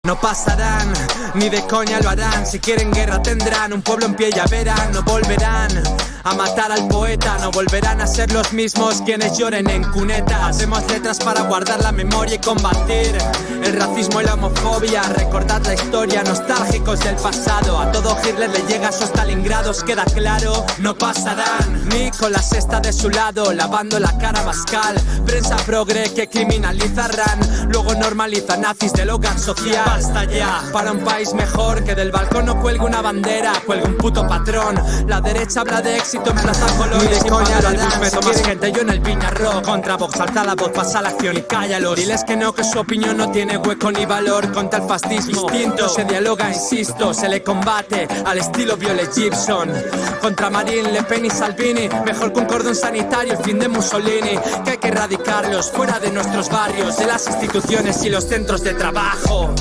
No pasarán, ni de coña lo harán. Si quieren guerra tendrán un pueblo en pie, ya verán. No volverán a matar al poeta, no volverán a ser los mismos quienes lloren en cuneta. Hacemos letras para guardar la memoria y combatir el racismo y la homofobia. Recordad la historia, nostálgicos del pasado. A todo Hitler le llega a esos Stalingrados, queda claro. No pasarán, ni con la sexta de su lado, lavando la cara a Bascal. Prensa progre que criminalizarán, luego normaliza nazis del hogar social. Basta ya, para un país mejor, que del balcón no cuelgue una bandera, cuelgue un puto patrón. La derecha habla de éxito en Plaza Colón, y de coña lo harán. Meto más gente yo en el Viñarro. Contra Vox, alza la voz, pasa la acción y cállalos. Diles que no, que su opinión no tiene hueco ni valor. Contra el fascismo distinto se dialoga, insisto. Se le combate al estilo Violet Gibson. Contra Marine Le Pen y Salvini, mejor que un cordón sanitario, el fin de Mussolini. Que hay que erradicarlos fuera de nuestros barrios, de las instituciones y los centros de trabajo.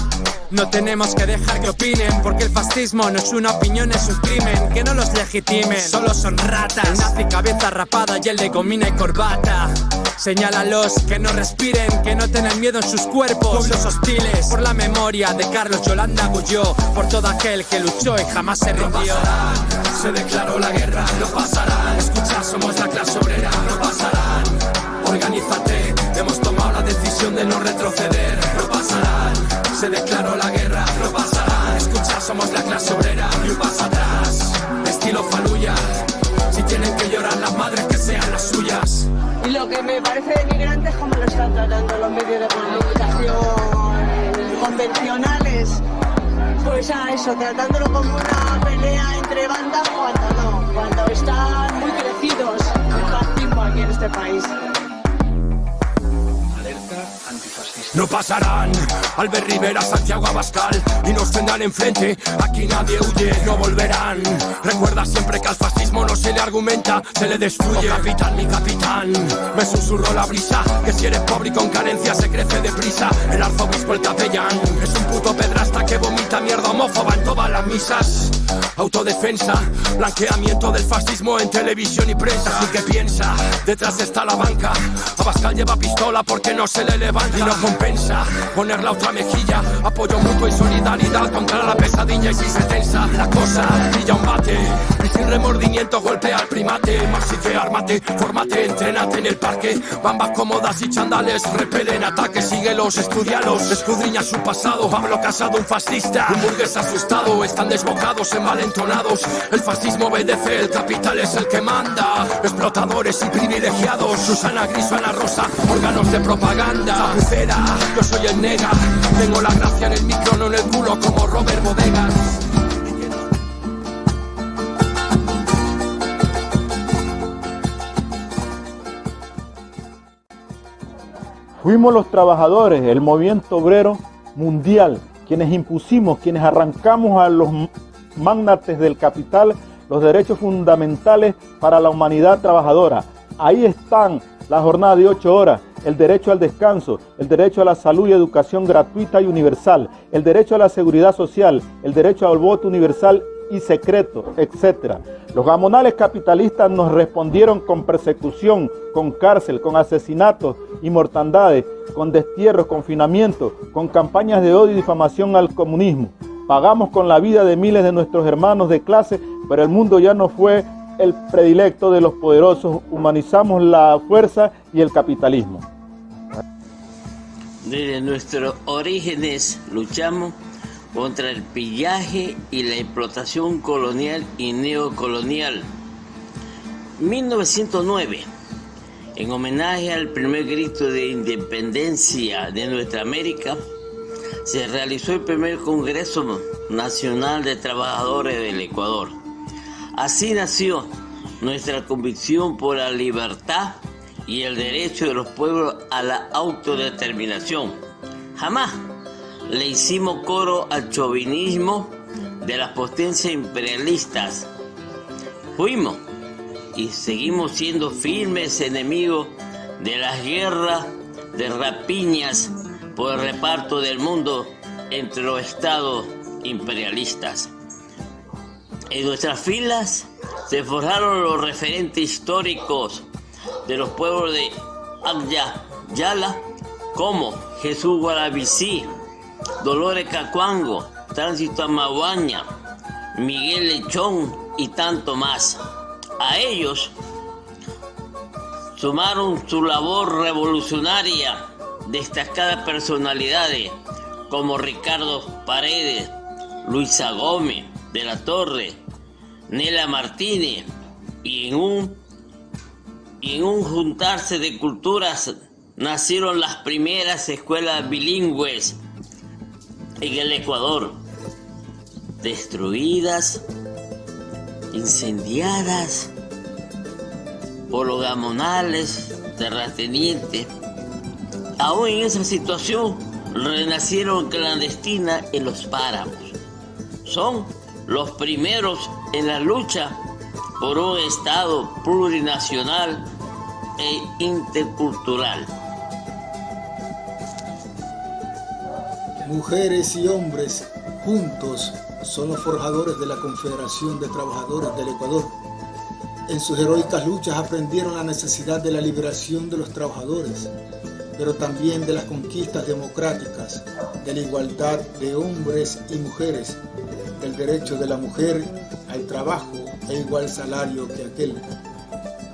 No tenemos que dejar que opinen, porque el fascismo no es una opinión, es un crimen. Que no los legitimen, solo son ratas. El nazi cabeza rapada y el de gomina y corbata. Señálalos, que no respiren, que no tengan miedo en sus cuerpos. Pueblos hostiles, por la memoria de Carlos Yolanda Gulló, por todo aquel que luchó y jamás se rindió. No pasarán, se declaró la guerra, no pasarán. Escucha, somos la clase obrera, no pasarán. Organízate, hemos tomado la decisión de no retroceder, no pasarán. Se declaró la guerra, no pasarán. Escucha, somos la clase obrera, ni un paso atrás. Estilo Faluya, si tienen que llorar las madres, que sean las suyas. Y lo que me parece denigrante es cómo lo están tratando los medios de comunicación convencionales. Pues a eso, tratándolo como una pelea entre bandas, cuando no, cuando están muy crecidos el fascismo aquí en este país. No pasarán, Albert Rivera, Santiago Abascal, y nos tendrán enfrente, aquí nadie huye, no volverán. Recuerda siempre que al fascismo no se le argumenta, se le destruye. Oh, capitán, mi capitán, me susurró la brisa, que si eres pobre y con carencia se crece deprisa. El arzobispo, el capellán, es un puto pedrasta que vomita mierda homófoba en todas las misas. Autodefensa, blanqueamiento del fascismo en televisión y prensa. Así que piensa, detrás está la banca. Abascal lleva pistola porque no se le levanta y no compensa poner la otra mejilla. Apoyo mutuo y solidaridad contra la pesadilla. Y si se tensa la cosa, pilla un bate y sin remordimiento golpea al primate. Así que ármate, fórmate, entrénate en el parque. Bambas cómodas y chandales repelen ataques. Síguelos, estudialos, escudriña su pasado. Pablo Casado, un fascista, un burgués asustado. Están desbocados, envalentonados. El fascismo obedece, el capital es el que manda. Explotadores y privilegiados. Susana Gris, Ana Rosa, órganos de propaganda. Chapucera, yo soy el nega. Tengo la gracia en el micro, no en el culo como Robert Bodegas. Fuimos los trabajadores, el movimiento obrero mundial, quienes impusimos, quienes arrancamos a los magnates del capital los derechos fundamentales para la humanidad trabajadora. Ahí están la jornada de 8 horas, el derecho al descanso, el derecho a la salud y educación gratuita y universal, el derecho a la seguridad social, el derecho al voto universal y secreto, etc. Los gamonales capitalistas nos respondieron con persecución, con cárcel, con asesinatos y mortandades, con destierros, confinamiento, con campañas de odio y difamación al comunismo. Pagamos con la vida de miles de nuestros hermanos de clase, pero el mundo ya no fue el predilecto de los poderosos. Humanizamos la fuerza y el capitalismo. Desde nuestros orígenes luchamos contra el pillaje y la explotación colonial y neocolonial. 1909, en homenaje al primer grito de independencia de nuestra América, se realizó el primer Congreso Nacional de Trabajadores del Ecuador. Así nació nuestra convicción por la libertad y el derecho de los pueblos a la autodeterminación. Jamás le hicimos coro al chauvinismo de las potencias imperialistas. Fuimos y seguimos siendo firmes enemigos de las guerras de rapiñas por el reparto del mundo entre los estados imperialistas. En nuestras filas se forjaron los referentes históricos de los pueblos de Agya Yala, como Jesús Guaravicí, Dolores Cacuango, Tránsito Amaguaña, Miguel Lechón y tanto más. A ellos sumaron su labor revolucionaria destacadas personalidades como Ricardo Paredes, Luisa Gómez de la Torre, Nela Martínez, y en un juntarse de culturas nacieron las primeras escuelas bilingües en el Ecuador, destruidas, incendiadas por los gamonales, terratenientes. Aún en esa situación renacieron clandestinas en los páramos. Son los primeros en la lucha por un Estado plurinacional e intercultural. Mujeres y hombres juntos son los forjadores de la Confederación de Trabajadores del Ecuador. En sus heroicas luchas aprendieron la necesidad de la liberación de los trabajadores, pero también de las conquistas democráticas, de la igualdad de hombres y mujeres, del derecho de la mujer al trabajo e igual salario que aquel.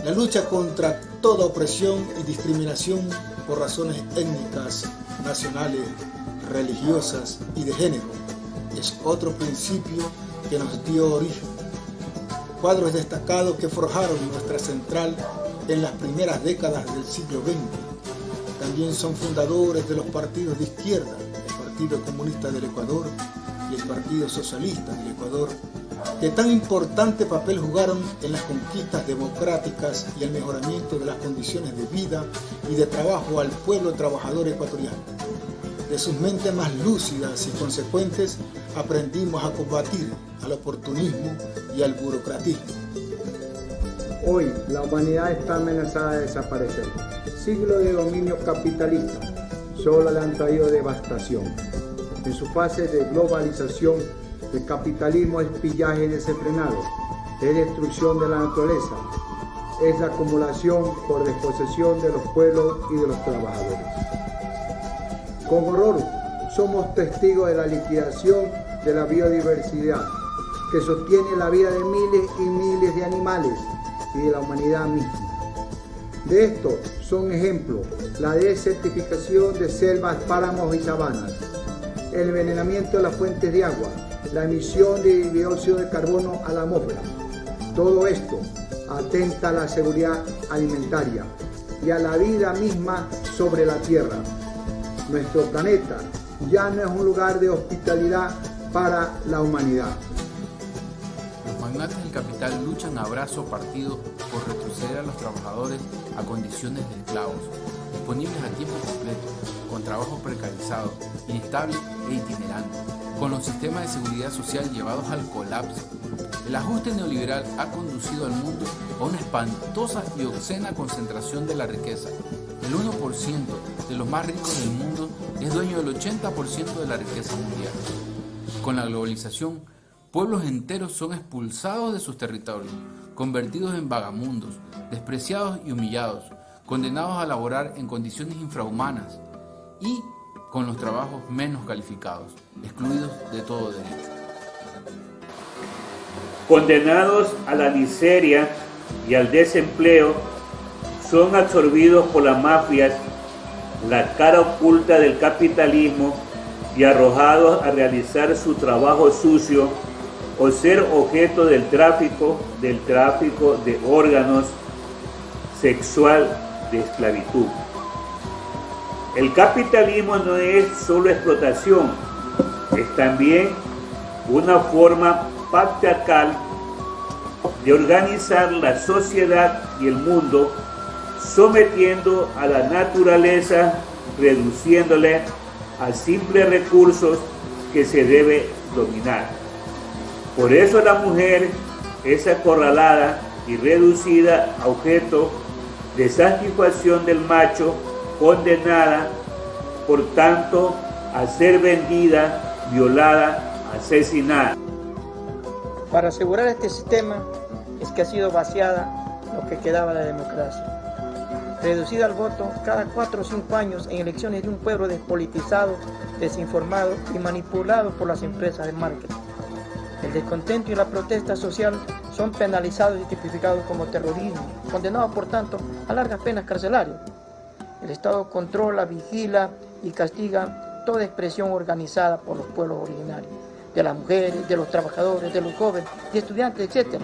La lucha contra toda opresión y discriminación por razones étnicas, nacionales, religiosas y de género es otro principio que nos dio origen. Cuadros destacados que forjaron nuestra central en las primeras décadas del siglo XX. También son fundadores de los partidos de izquierda, el Partido Comunista del Ecuador y el Partido Socialista del Ecuador, que tan importante papel jugaron en las conquistas democráticas y el mejoramiento de las condiciones de vida y de trabajo al pueblo trabajador ecuatoriano. De sus mentes más lúcidas y consecuentes aprendimos a combatir al oportunismo y al burocratismo. Hoy la humanidad está amenazada de desaparecer. Siglos de dominio capitalista solo le han traído devastación. En su fase de globalización, el capitalismo es pillaje desenfrenado, es destrucción de la naturaleza, es la acumulación por desposesión de los pueblos y de los trabajadores. Con horror somos testigos de la liquidación de la biodiversidad que sostiene la vida de miles y miles de animales y de la humanidad misma. De esto son ejemplos la desertificación de selvas, páramos y sabanas, el envenenamiento de las fuentes de agua, la emisión de dióxido de carbono a la atmósfera. Todo esto atenta a la seguridad alimentaria y a la vida misma sobre la Tierra. Nuestro planeta ya no es un lugar de hospitalidad para la humanidad. Los magnates del capital luchan a brazo partido por retroceder a los trabajadores a condiciones de esclavos, disponibles a tiempo completo, con trabajo precarizado, inestable e itinerante, con los sistemas de seguridad social llevados al colapso. El ajuste neoliberal ha conducido al mundo a una espantosa y obscena concentración de la riqueza. El 1% de los más ricos del mundo es dueño del 80% de la riqueza mundial. Con la globalización, pueblos enteros son expulsados de sus territorios, convertidos en vagamundos, despreciados y humillados, condenados a laborar en condiciones infrahumanas y con los trabajos menos calificados, excluidos de todo derecho. Condenados a la miseria y al desempleo, son absorbidos por las mafias, la cara oculta del capitalismo, y arrojados a realizar su trabajo sucio o ser objeto del tráfico de órganos sexual, de esclavitud. El capitalismo no es solo explotación, es también una forma patriarcal de organizar la sociedad y el mundo, sometiendo a la naturaleza, reduciéndole a simples recursos que se debe dominar. Por eso la mujer es acorralada y reducida a objeto de satisfacción del macho, condenada, por tanto, a ser vendida, violada, asesinada. Para asegurar este sistema es que ha sido vaciada lo que quedaba de democracia. reducida al voto cada 4 o 5 años en elecciones de un pueblo despolitizado, desinformado y manipulado por las empresas de marketing. El descontento y la protesta social son penalizados y tipificados como terrorismo, condenados por tanto a largas penas carcelarias. El Estado controla, vigila y castiga toda expresión organizada por los pueblos originarios, de las mujeres, de los trabajadores, de los jóvenes, de estudiantes, etc.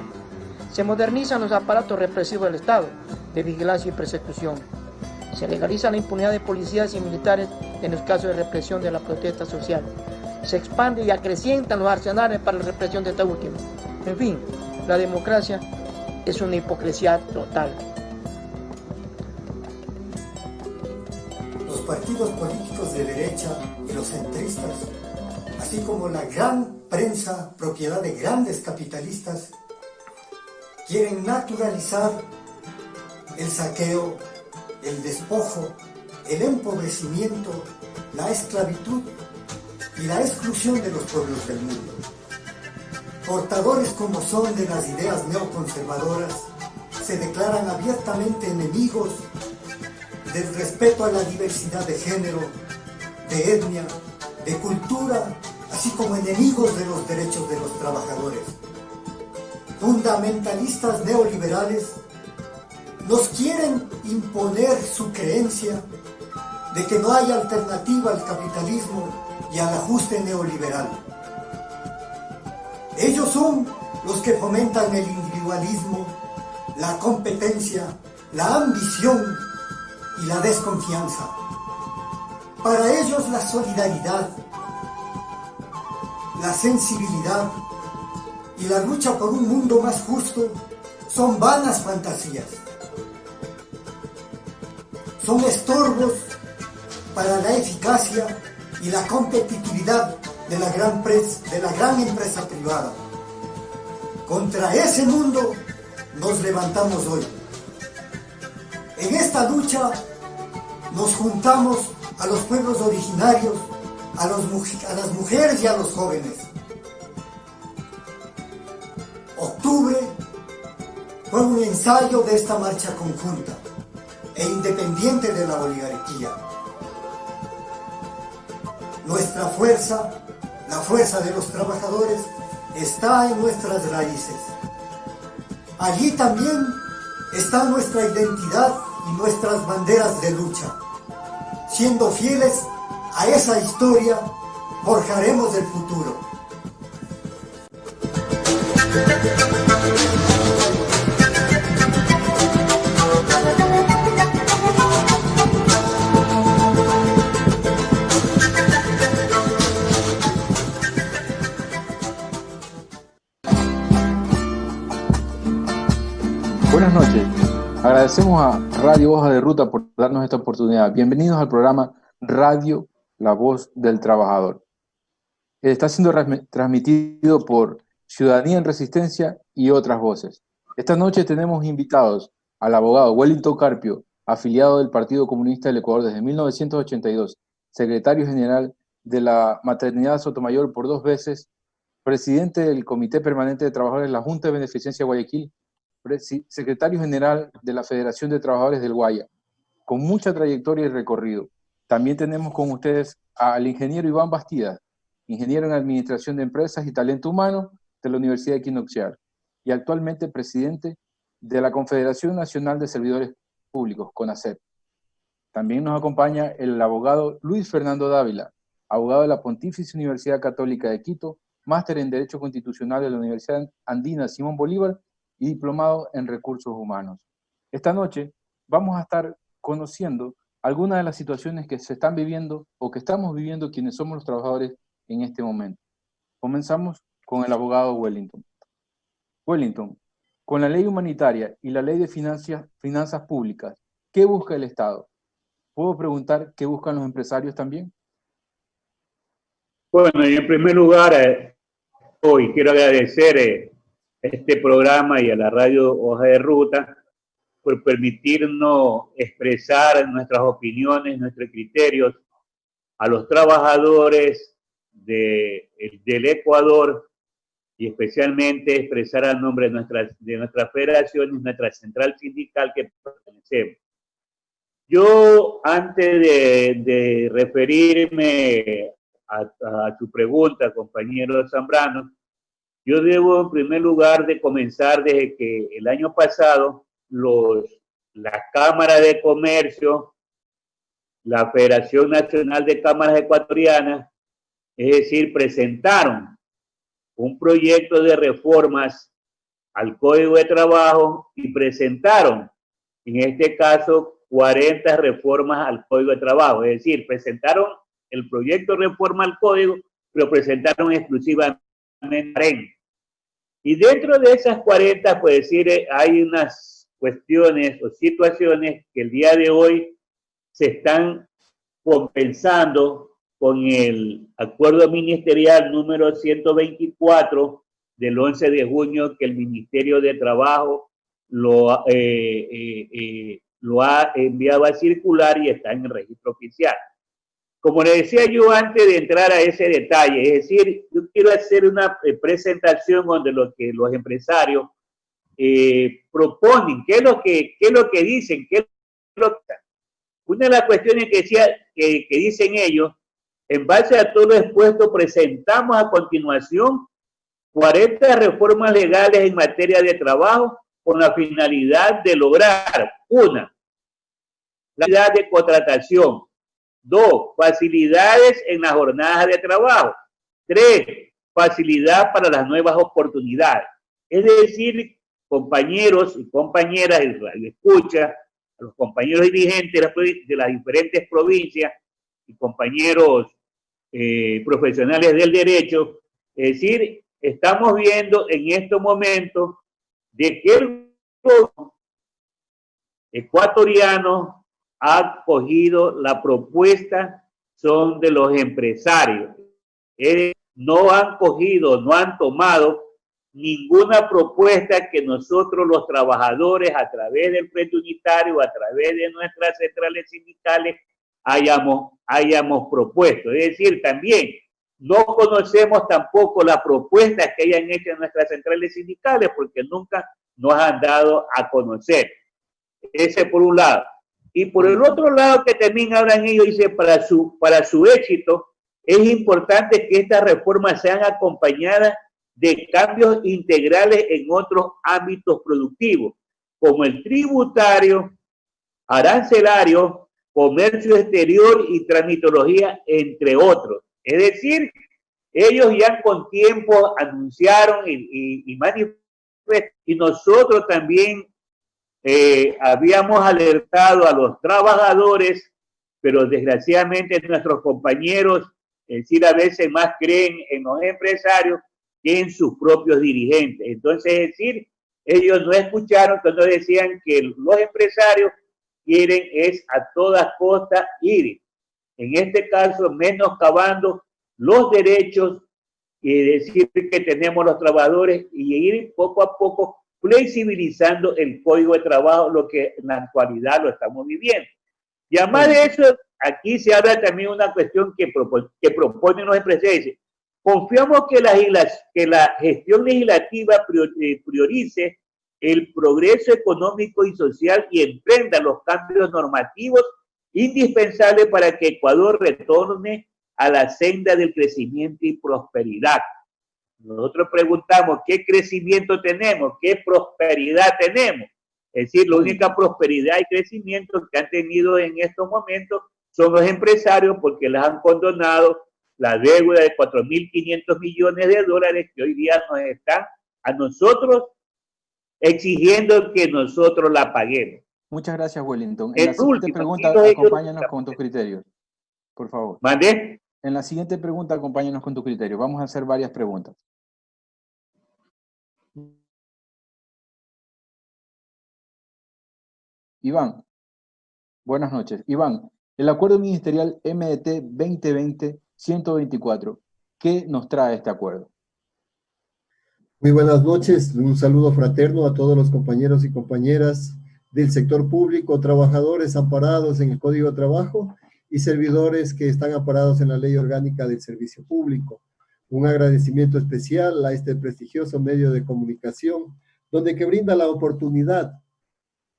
Se modernizan los aparatos represivos del Estado, de vigilancia y persecución. Se legaliza la impunidad de policías y militares en los casos de represión de la protesta social. Se expande y acrecientan los arsenales para la represión de esta última. En fin, la democracia es una hipocresía total. Los partidos políticos de derecha y los centristas, así como la gran prensa propiedad de grandes capitalistas, quieren naturalizar el saqueo, el despojo, el empobrecimiento, la esclavitud y la exclusión de los pueblos del mundo. Portadores como son de las ideas neoconservadoras, se declaran abiertamente enemigos del respeto a la diversidad de género, de etnia, de cultura, así como enemigos de los derechos de los trabajadores. Fundamentalistas neoliberales nos quieren imponer su creencia de que no hay alternativa al capitalismo y al ajuste neoliberal. Ellos son los que fomentan el individualismo, la competencia, la ambición y la desconfianza. Para ellos la solidaridad, la sensibilidad y la lucha por un mundo más justo son vanas fantasías. Son estorbos para la eficacia y la competitividad de la gran empresa privada. Contra ese mundo nos levantamos hoy. En esta lucha nos juntamos a los pueblos originarios, a las mujeres y a los jóvenes. Octubre fue un ensayo de esta marcha conjunta e independiente de la oligarquía. Nuestra fuerza, la fuerza de los trabajadores, está en nuestras raíces. Allí también está nuestra identidad y nuestras banderas de lucha. Siendo fieles a esa historia, forjaremos el futuro. Buenas noches. Agradecemos a Radio Hoja de Ruta por darnos esta oportunidad. Bienvenidos al programa Radio La Voz del Trabajador. Está siendo transmitido por Ciudadanía en Resistencia y otras voces. Esta noche tenemos invitados al abogado Wellington Carpio, afiliado del Partido Comunista del Ecuador desde 1982, secretario general de la Maternidad Sotomayor por 2 veces, presidente del Comité Permanente de Trabajadores de la Junta de Beneficencia de Guayaquil, secretario general de la Federación de Trabajadores del Guaya, con mucha trayectoria y recorrido. También tenemos con ustedes al ingeniero Iván Bastidas, ingeniero en Administración de Empresas y Talento Humano de la Universidad Equinoccial, y actualmente presidente de la Confederación Nacional de Servidores Públicos, CONASEP. También nos acompaña el abogado Luis Fernando Dávila, abogado de la Pontificia Universidad Católica de Quito, máster en Derecho Constitucional de la Universidad Andina Simón Bolívar y diplomado en Recursos Humanos. Esta noche vamos a estar conociendo algunas de las situaciones que se están viviendo o que estamos viviendo quienes somos los trabajadores en este momento. Comenzamos con el abogado Wellington. Wellington, con la ley humanitaria y la ley de finanzas públicas, ¿qué busca el Estado? ¿Puedo preguntar qué buscan los empresarios también? Bueno, y en primer lugar, hoy quiero agradecer este programa y a la Radio Hoja de Ruta por permitirnos expresar nuestras opiniones, nuestros criterios a los trabajadores del Ecuador y especialmente expresar al nombre de nuestra federación y nuestra central sindical que pertenecemos. Yo, antes de referirme a tu pregunta, compañero Zambrano, yo debo en primer lugar de comenzar desde que el año pasado la Cámara de Comercio, la Federación Nacional de Cámaras Ecuatorianas, es decir, presentaron un proyecto de reformas al Código de Trabajo y presentaron, en este caso, 40 reformas al Código de Trabajo. Es decir, presentaron el proyecto de reforma al Código, pero presentaron exclusivamente 40. Y dentro de esas 40, pues decir, hay unas cuestiones o situaciones que el día de hoy se están compensando con el acuerdo ministerial número 124 del 11 de junio que el Ministerio de Trabajo lo ha enviado a circular y está en el registro oficial. Como le decía yo antes de entrar a ese detalle, es decir, yo quiero hacer una presentación donde lo que los empresarios proponen, qué es lo que dicen, una de las cuestiones que dicen ellos, en base a todo lo expuesto, presentamos a continuación 40 reformas legales en materia de trabajo con la finalidad de lograr, una, la finalidad de contratación, 2, facilidades en las jornadas de trabajo, 3, facilidad para las nuevas oportunidades. Es decir, compañeros y compañeras de Radio Escucha, a los compañeros dirigentes de las diferentes provincias y compañeros profesionales del derecho, es decir, estamos viendo en estos momentos de que el gobierno ecuatoriano ha cogido la propuesta, son de los empresarios. No han cogido, no han tomado ninguna propuesta que nosotros los trabajadores a través del Frente Unitario, a través de nuestras centrales sindicales, hayamos propuesto. Es decir, también no conocemos tampoco las propuestas que hayan hecho en nuestras centrales sindicales porque nunca nos han dado a conocer. Ese por un lado. Y por el otro lado que también hablan ellos, dice, para su éxito es importante que estas reformas sean acompañadas de cambios integrales en otros ámbitos productivos, como el tributario, arancelario, comercio exterior y tramitología, entre otros. Es decir, ellos ya con tiempo anunciaron y manifestaron, y nosotros también habíamos alertado a los trabajadores, pero desgraciadamente nuestros compañeros, es decir, a veces más creen en los empresarios que en sus propios dirigentes. Entonces, es decir, ellos no escucharon cuando decían que los empresarios quieren es a todas costas ir, en este caso, menoscabando los derechos y decir que tenemos los trabajadores y ir poco a poco flexibilizando el Código de Trabajo, lo que en la actualidad lo estamos viviendo. Y además de eso, aquí se habla también de una cuestión que proponen los empresarios. Confiamos que la gestión legislativa priorice el progreso económico y social y emprenda los cambios normativos indispensables para que Ecuador retorne a la senda del crecimiento y prosperidad. Nosotros preguntamos, ¿qué crecimiento tenemos? ¿Qué prosperidad tenemos? Es decir, la única prosperidad y crecimiento que han tenido en estos momentos son los empresarios porque les han condonado la deuda de 4.500 millones de dólares que hoy día nos están a nosotros exigiendo que nosotros la paguemos. Muchas gracias, Wellington. En la siguiente pregunta, acompáñanos con tus criterios, por favor. ¿Mande? En la siguiente pregunta, acompáñanos con tus criterios. Vamos a hacer varias preguntas. Iván, buenas noches. Iván, el acuerdo ministerial MDT 2020-124, ¿qué nos trae este acuerdo? Muy buenas noches, un saludo fraterno a todos los compañeros y compañeras del sector público, trabajadores amparados en el Código de Trabajo y servidores que están amparados en la Ley Orgánica del Servicio Público. Un agradecimiento especial a este prestigioso medio de comunicación, donde que brinda la oportunidad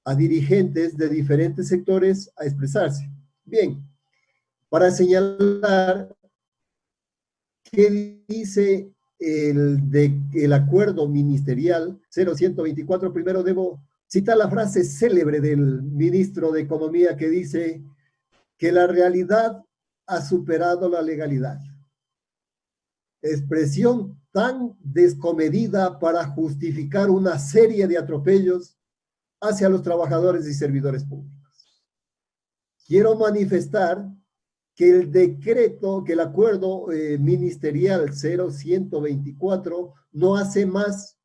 a dirigentes de diferentes sectores a expresarse. Bien, para señalar qué dice el acuerdo ministerial 0124, primero debo citar la frase célebre del ministro de Economía que dice que la realidad ha superado la legalidad. Expresión tan descomedida para justificar una serie de atropellos hacia los trabajadores y servidores públicos. Quiero manifestar que el decreto, que el acuerdo ministerial 0124 no hace más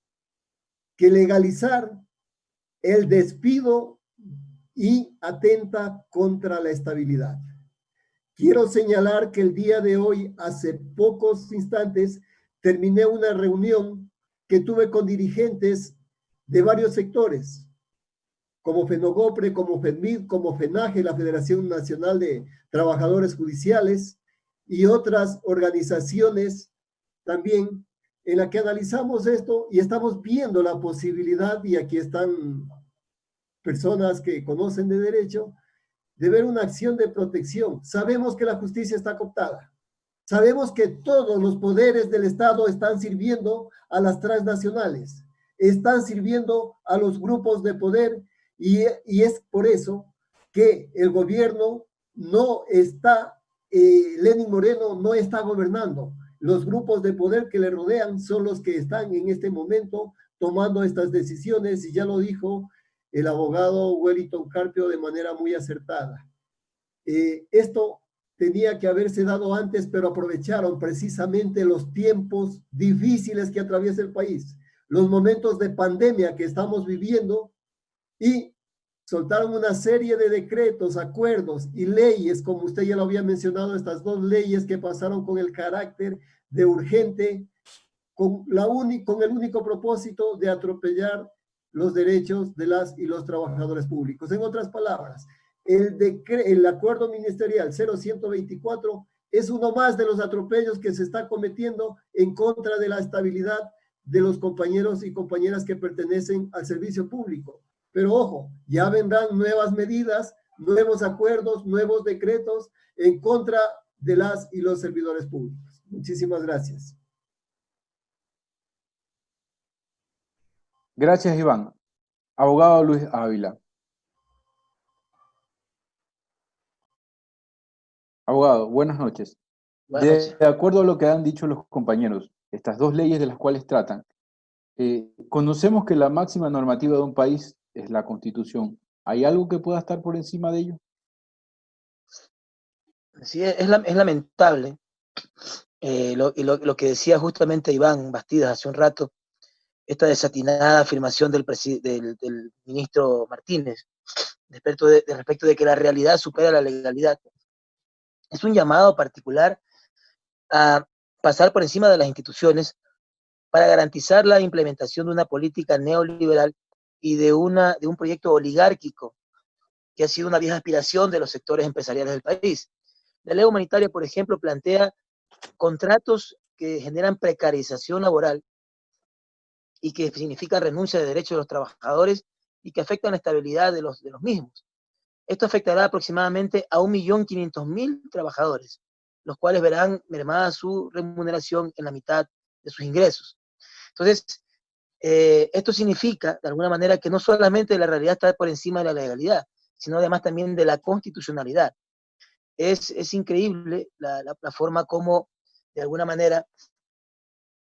que legalizar el despido y atenta contra la estabilidad. Quiero señalar que el día de hoy, hace pocos instantes, terminé una reunión que tuve con dirigentes de varios sectores, como FENOGOPRE, como FEDMID, como FENAGE, la Federación Nacional de Trabajadores Judiciales, y otras organizaciones también, en la que analizamos esto y estamos viendo la posibilidad, y aquí están personas que conocen de derecho, de ver una acción de protección. Sabemos que la justicia está cooptada. Sabemos que todos los poderes del Estado están sirviendo a las transnacionales, están sirviendo a los grupos de poder, y es por eso que el gobierno no está, Lenín Moreno no está gobernando. Los grupos de poder que le rodean son los que están en este momento tomando estas decisiones, y ya lo dijo el abogado Wellington Carpio de manera muy acertada. Esto tenía que haberse dado antes, pero aprovecharon precisamente los tiempos difíciles que atraviesa el país, los momentos de pandemia que estamos viviendo, y soltaron una serie de decretos, acuerdos y leyes, como usted ya lo había mencionado, estas dos leyes que pasaron con el carácter de urgente, con el único propósito de atropellar los derechos de las y los trabajadores públicos. En otras palabras, el acuerdo ministerial 0124 es uno más de los atropellos que se está cometiendo en contra de la estabilidad de los compañeros y compañeras que pertenecen al servicio público. Pero ojo, ya vendrán nuevas medidas, nuevos acuerdos, nuevos decretos en contra de las y los servidores públicos. Muchísimas gracias. Gracias, Iván. Abogado Luis Ávila. Abogado, buenas noches. De acuerdo a lo que han dicho los compañeros, estas dos leyes de las cuales tratan, conocemos que la máxima normativa de un país es la Constitución. ¿Hay algo que pueda estar por encima de ello? Sí, es lamentable lo que decía justamente Iván Bastidas hace un rato, esta desatinada afirmación del ministro Martínez respecto de que la realidad supera la legalidad. Es un llamado particular a pasar por encima de las instituciones para garantizar la implementación de una política neoliberal y de un proyecto oligárquico que ha sido una vieja aspiración de los sectores empresariales del país. La ley humanitaria, por ejemplo, plantea contratos que generan precarización laboral y que significan renuncia de derechos de los trabajadores y que afectan la estabilidad de los mismos. Esto afectará aproximadamente a 1.500.000 trabajadores, los cuales verán mermada su remuneración en la mitad de sus ingresos. Entonces, esto significa, de alguna manera, que no solamente la realidad está por encima de la legalidad, sino además también de la constitucionalidad. Es increíble la forma como, de alguna manera,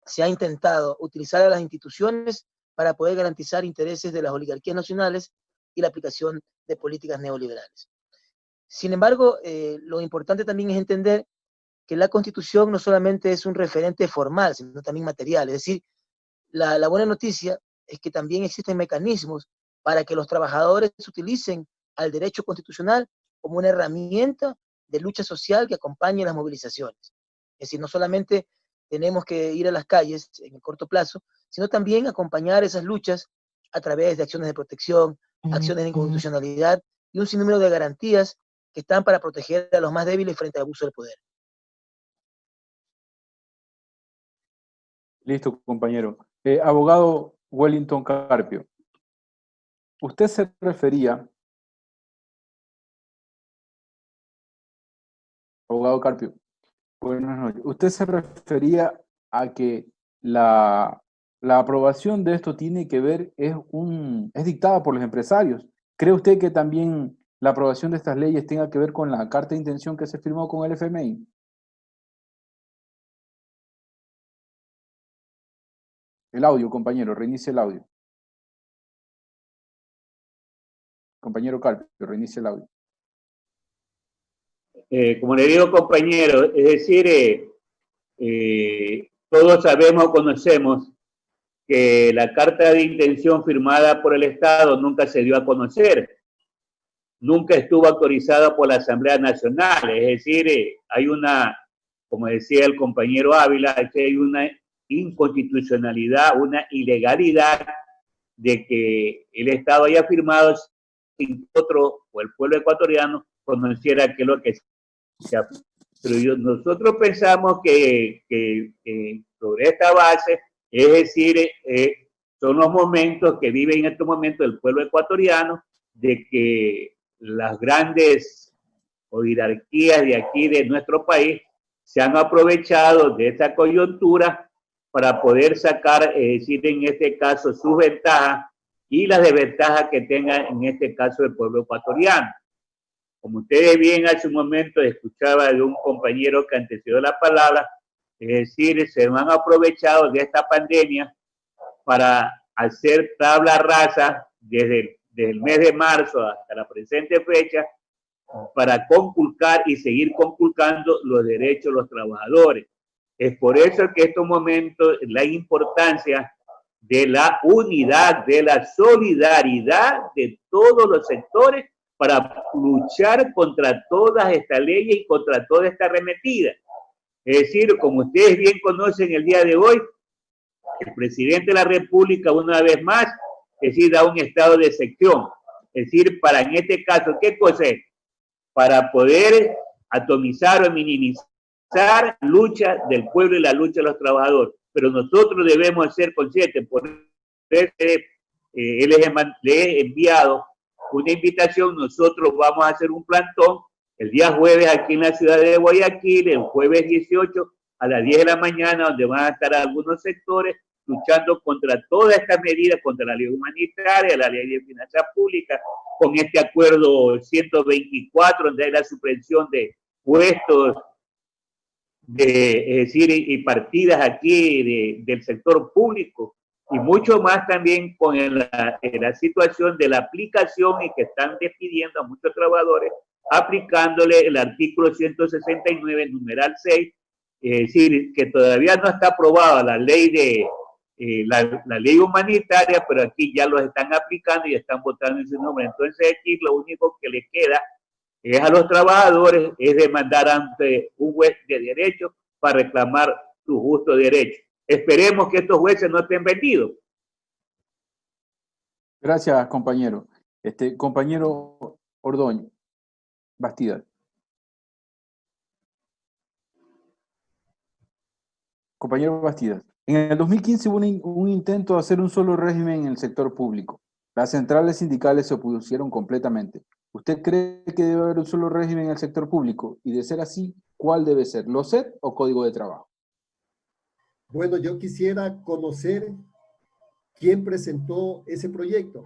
se ha intentado utilizar a las instituciones para poder garantizar intereses de las oligarquías nacionales y la aplicación de políticas neoliberales. Sin embargo, lo importante también es entender que la Constitución no solamente es un referente formal, sino también material. Es decir, la buena noticia es que también existen mecanismos para que los trabajadores utilicen al derecho constitucional como una herramienta de lucha social que acompañe las movilizaciones. Es decir, no solamente tenemos que ir a las calles en el corto plazo, sino también acompañar esas luchas a través de acciones de protección, acciones de inconstitucionalidad y un sinnúmero de garantías que están para proteger a los más débiles frente al abuso del poder. Listo, compañero. Abogado Wellington Carpio. usted se refería, abogado Carpio, buenas noches, usted se refería a que la aprobación de esto tiene que ver, es dictada por los empresarios. ¿Cree usted que también la aprobación de estas leyes tenga que ver con la carta de intención que se firmó con el FMI? El audio, compañero, reinicie el audio. Compañero Carpio, reinicie el audio. Como le digo, compañero, es decir, todos sabemos, conocemos que la carta de intención firmada por el Estado nunca se dio a conocer, nunca estuvo autorizada por la Asamblea Nacional, es decir, hay una, como decía el compañero Ávila, hay una inconstitucionalidad, una ilegalidad de que el Estado haya firmado sin otro o el pueblo ecuatoriano conociera qué es lo que se ha. Pero nosotros pensamos que sobre esta base, es decir, son los momentos que vive en estos momentos el pueblo ecuatoriano, de que las grandes jerarquías de aquí, de nuestro país, se han aprovechado de esta coyuntura para poder sacar, es decir, en este caso, sus ventajas y las desventajas que tenga en este caso el pueblo ecuatoriano. Como ustedes bien hace un momento escuchaba de un compañero que antecedió la palabra, es decir, se han aprovechado de esta pandemia para hacer tabla rasa desde el mes de marzo hasta la presente fecha, para conculcar y seguir conculcando los derechos de los trabajadores. Es por eso que en estos momentos la importancia de la unidad, de la solidaridad de todos los sectores para luchar contra todas estas leyes y contra toda esta arremetida. Es decir, como ustedes bien conocen el día de hoy, el presidente de la República una vez más, es decir, da un estado de excepción. Es decir, para en este caso, ¿qué cosa es? Para poder atomizar o minimizar la lucha del pueblo y la lucha de los trabajadores. Pero nosotros debemos ser conscientes, por eso le he enviado una invitación, nosotros vamos a hacer un plantón el día jueves aquí en la ciudad de Guayaquil, el jueves 18 a las 10 de la mañana, donde van a estar algunos sectores luchando contra todas estas medidas, contra la ley humanitaria, la ley de finanzas públicas, con este acuerdo 124, donde hay la supresión de puestos, es decir, y partidas aquí del sector público, y mucho más también con la situación de la aplicación y que están despidiendo a muchos trabajadores, aplicándole el artículo 169, numeral 6, es decir, que todavía no está aprobada la ley la ley humanitaria, pero aquí ya lo están aplicando y están votando en su nombre. Entonces aquí lo único que le queda es a los trabajadores es demandar ante un juez de derecho para reclamar su justo derecho. Esperemos que estos jueces no estén vendidos. Gracias, compañero. Compañero Ordóñez, Bastidas. Compañero Bastidas, en el 2015 hubo un intento de hacer un solo régimen en el sector público. Las centrales sindicales se opusieron completamente. ¿Usted cree que debe haber un solo régimen en el sector público? Y de ser así, ¿cuál debe ser? ¿LOSET o Código de Trabajo? Bueno, yo quisiera conocer quién presentó ese proyecto,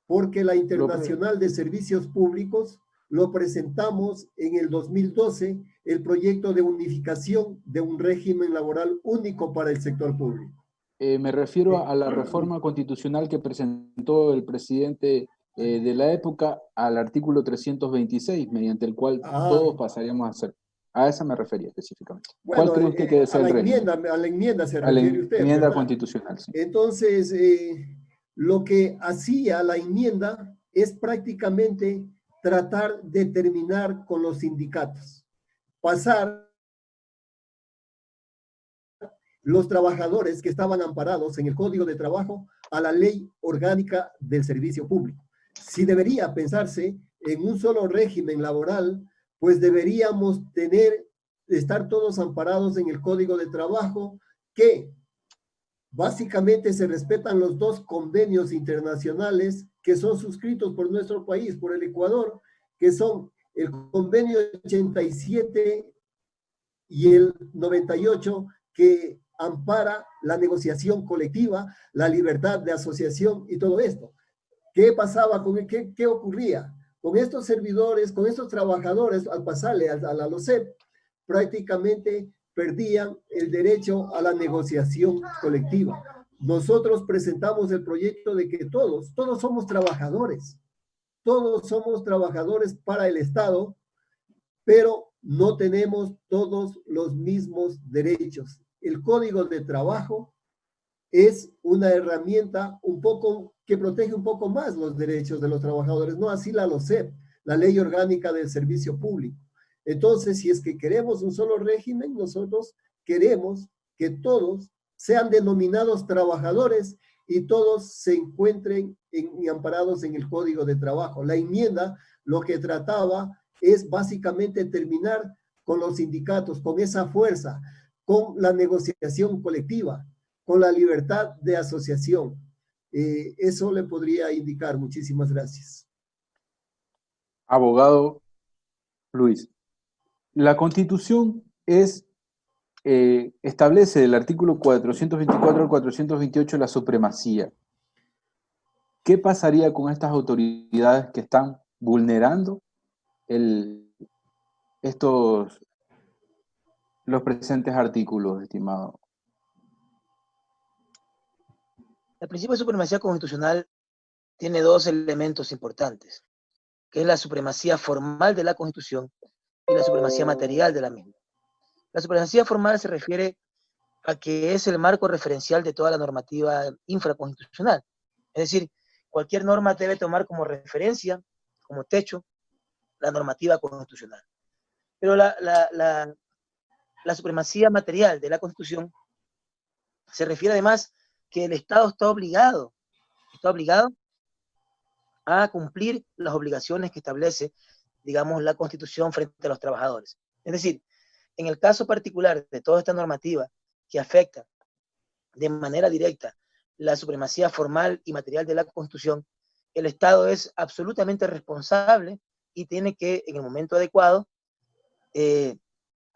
porque la Internacional de Servicios Públicos lo presentamos en el 2012, el proyecto de unificación de un régimen laboral único para el sector público. Me refiero a la reforma constitucional que presentó el presidente de la época al artículo 326, mediante el cual todos pasaríamos a ser. A esa me refería específicamente. Bueno, ¿cuál cree usted que debe ser el régimen? A la enmienda se refiere usted. A la enmienda ¿verdad? constitucional, sí. Entonces, lo que hacía la enmienda es prácticamente tratar de terminar con los sindicatos, pasar los trabajadores que estaban amparados en el Código de Trabajo a la Ley Orgánica del Servicio Público. Si debería pensarse en un solo régimen laboral, pues deberíamos estar todos amparados en el Código de Trabajo, que básicamente se respetan los dos convenios internacionales que son suscritos por nuestro país, por el Ecuador, que son el convenio 87 y el 98, que ampara la negociación colectiva, la libertad de asociación y todo esto. ¿Qué pasaba con qué ocurría? Con estos servidores, con estos trabajadores, al pasarle a la LOCEP, prácticamente perdían el derecho a la negociación colectiva. Nosotros presentamos el proyecto de que todos somos trabajadores para el Estado, pero no tenemos todos los mismos derechos. El Código de Trabajo es una herramienta que protege un poco más los derechos de los trabajadores, no así la LOCEP, la Ley Orgánica del Servicio Público. Entonces, si es que queremos un solo régimen, nosotros queremos que todos sean denominados trabajadores y todos se encuentren amparados en el Código de Trabajo. La enmienda lo que trataba es básicamente terminar con los sindicatos, con esa fuerza, con la negociación colectiva, con la libertad de asociación. Eso le podría indicar. Muchísimas gracias. Abogado Luis, la Constitución establece del artículo 424 al 428 la supremacía. ¿Qué pasaría con estas autoridades que están vulnerando los presentes artículos, estimado? El principio de supremacía constitucional tiene dos elementos importantes, que es la supremacía formal de la Constitución y la supremacía material de la misma. La supremacía formal se refiere a que es el marco referencial de toda la normativa infraconstitucional. Es decir, cualquier norma debe tomar como referencia, como techo, la normativa constitucional. Pero la supremacía material de la Constitución se refiere además que el Estado está obligado a cumplir las obligaciones que establece, digamos, la Constitución frente a los trabajadores. Es decir, en el caso particular de toda esta normativa que afecta de manera directa la supremacía formal y material de la Constitución, el Estado es absolutamente responsable y tiene que, en el momento adecuado,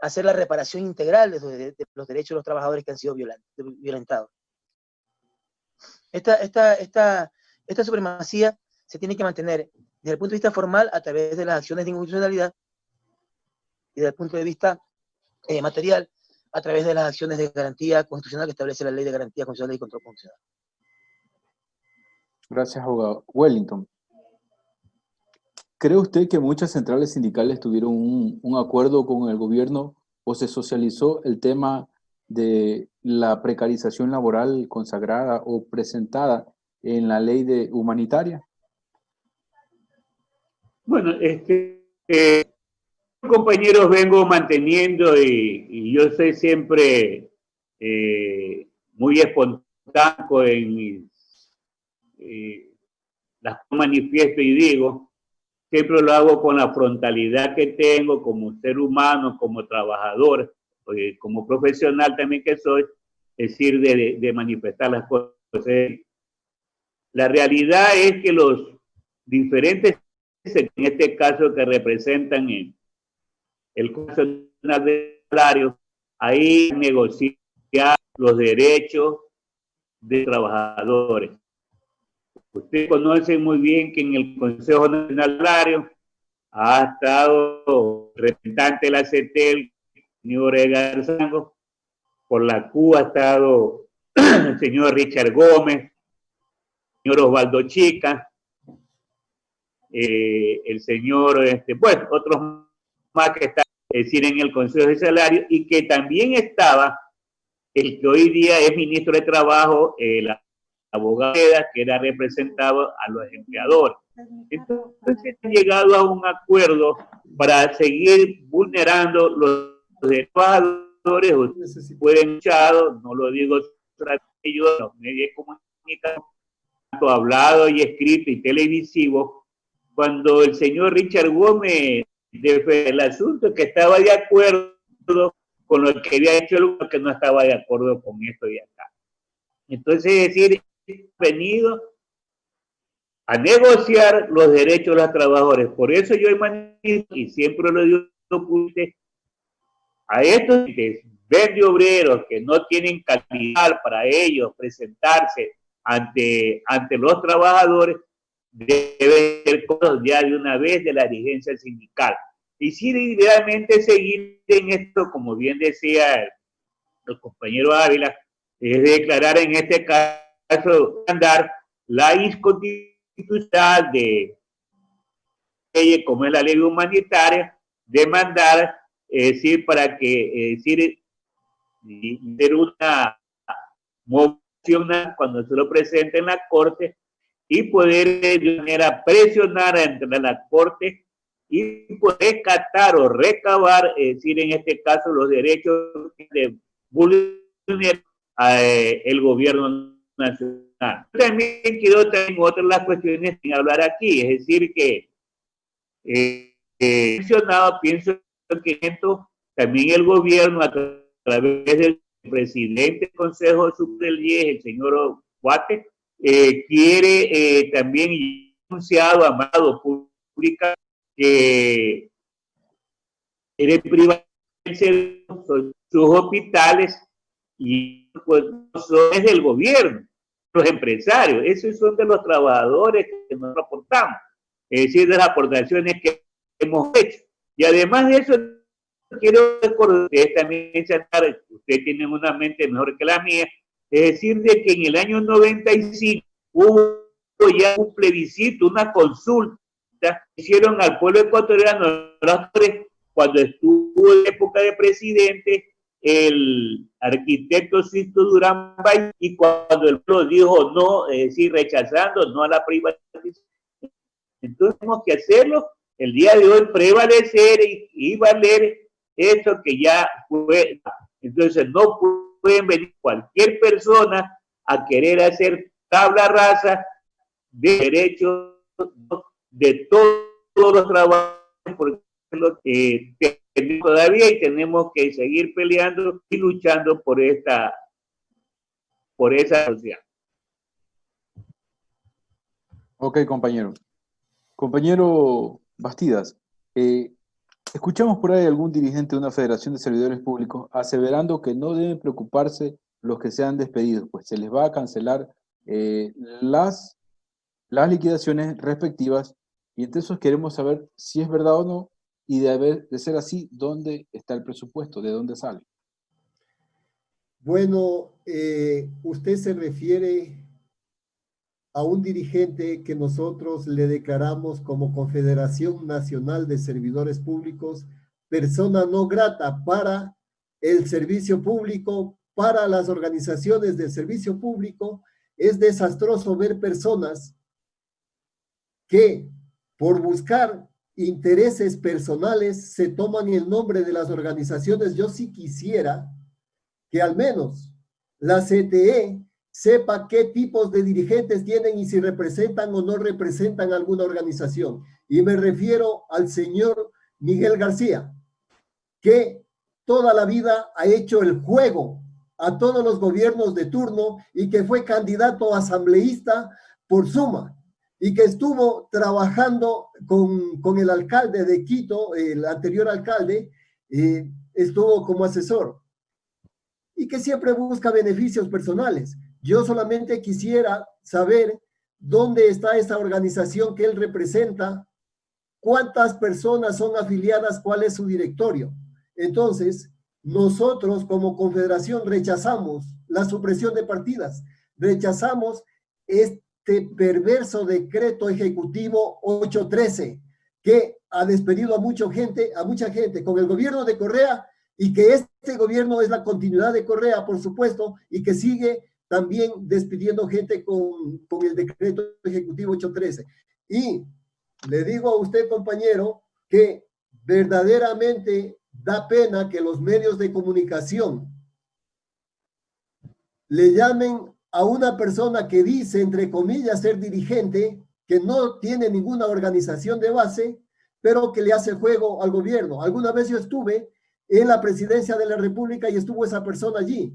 hacer la reparación integral de los derechos de los trabajadores que han sido violentados. Esta supremacía se tiene que mantener desde el punto de vista formal a través de las acciones de inconstitucionalidad y desde el punto de vista material a través de las acciones de garantía constitucional que establece la Ley de Garantía Constitucional y Control Constitucional. Gracias, abogado. Wellington, ¿cree usted que muchas centrales sindicales tuvieron un acuerdo con el gobierno o se socializó el tema de la precarización laboral consagrada o presentada en la ley humanitaria? Bueno, compañeros, vengo manteniendo y yo soy siempre muy espontáneo en las manifiesto y digo, siempre lo hago con la frontalidad que tengo como ser humano, como trabajador, como profesional también que soy, es decir, de manifestar las cosas. La realidad es que los diferentes, en este caso que representan el Consejo Nacional de Salarios, ahí negociar los derechos de trabajadores. Ustedes conocen muy bien que en el Consejo Nacional de Salarios ha estado representante de la CETEL, señor Garzango, por la CUA ha estado el señor Richard Gómez, el señor Osvaldo Chica, el señor, bueno, otros más que están, es decir, en el Consejo de Salario, y que también estaba el que hoy día es ministro de Trabajo, el abogado que era representado a los empleadores. Entonces han llegado a un acuerdo para seguir vulnerando los trabajadores. Ustedes pueden escuchar, no lo digo tras ellos, los medios de comunicación, tanto hablado y escrito y televisivo, cuando el señor Richard Gómez el asunto que estaba de acuerdo con lo que había hecho, lo que no estaba de acuerdo con esto y acá. Entonces, es decir, venido a negociar los derechos de los trabajadores. Por eso yo he manifestado, y siempre lo digo, a estos vende obreros que no tienen calidad para ellos presentarse ante los trabajadores, debe ser cosas ya de una vez de la dirigencia sindical. Y si realmente seguir en esto, como bien decía el compañero Ávila, es declarar en este caso andar la inconstitucionalidad de leyes como es la ley humanitaria, demandar, decir, para que, decir, hacer una moción cuando se lo presente en la corte y poder de manera presionar entre la corte y poder catar o recabar, es decir, en este caso los derechos de vulnerar el gobierno nacional. También quiero también otras las cuestiones sin hablar aquí, es decir que mencionado, pienso que esto también el gobierno a través del presidente del Consejo Superior del IES, el señor Guate, quiere también anunciado, amado pública, que quiere privatizar sus hospitales y pues no son del gobierno, los empresarios, esos son de los trabajadores que nos aportamos, es decir, de las aportaciones que hemos hecho. Y además de eso, quiero recordar, ustedes también, ustedes tienen una mente mejor que la mía, es decir, de que en el año 95 hubo ya un plebiscito, una consulta que hicieron al pueblo ecuatoriano cuando estuvo en época de presidente el arquitecto Sisto Durán Bay, y cuando el pueblo dijo no, es decir, rechazando no a la privatización. Entonces tenemos que hacerlo el día de hoy, prevalecer y valer eso que ya fue. Entonces no pueden venir cualquier persona a querer hacer tabla rasa de derechos de todos los trabajadores, porque lo que tenemos todavía y tenemos que seguir peleando y luchando por esa sociedad. Ok, compañero. Compañero Bastidas, escuchamos por ahí algún dirigente de una federación de servidores públicos aseverando que no deben preocuparse los que sean despedidos, pues se les va a cancelar las liquidaciones respectivas, y entonces queremos saber si es verdad o no, y de ser así, ¿dónde está el presupuesto? ¿De dónde sale? Bueno, usted se refiere a un dirigente que nosotros le declaramos como Confederación Nacional de Servidores Públicos persona no grata para el servicio público, para las organizaciones del servicio público. Es desastroso ver personas que por buscar intereses personales se toman el nombre de las organizaciones. Yo sí quisiera que al menos la CTE sepa qué tipos de dirigentes tienen y si representan o no representan alguna organización. Y me refiero al señor Miguel García, que toda la vida ha hecho el juego a todos los gobiernos de turno y que fue candidato asambleísta por Suma y que estuvo trabajando con el alcalde de Quito, el anterior alcalde, estuvo como asesor y que siempre busca beneficios personales. Yo solamente quisiera saber dónde está esa organización que él representa, cuántas personas son afiliadas, cuál es su directorio. Entonces, nosotros como confederación rechazamos la supresión de partidas, rechazamos este perverso decreto ejecutivo 813 que ha despedido a mucha gente con el gobierno de Correa, y que este gobierno es la continuidad de Correa, por supuesto, y que sigue también despidiendo gente con el decreto ejecutivo 813. Y le digo a usted, compañero, que verdaderamente da pena que los medios de comunicación le llamen a una persona que dice, entre comillas, ser dirigente, que no tiene ninguna organización de base, pero que le hace juego al gobierno. Alguna vez yo estuve en la presidencia de la República y estuvo esa persona allí.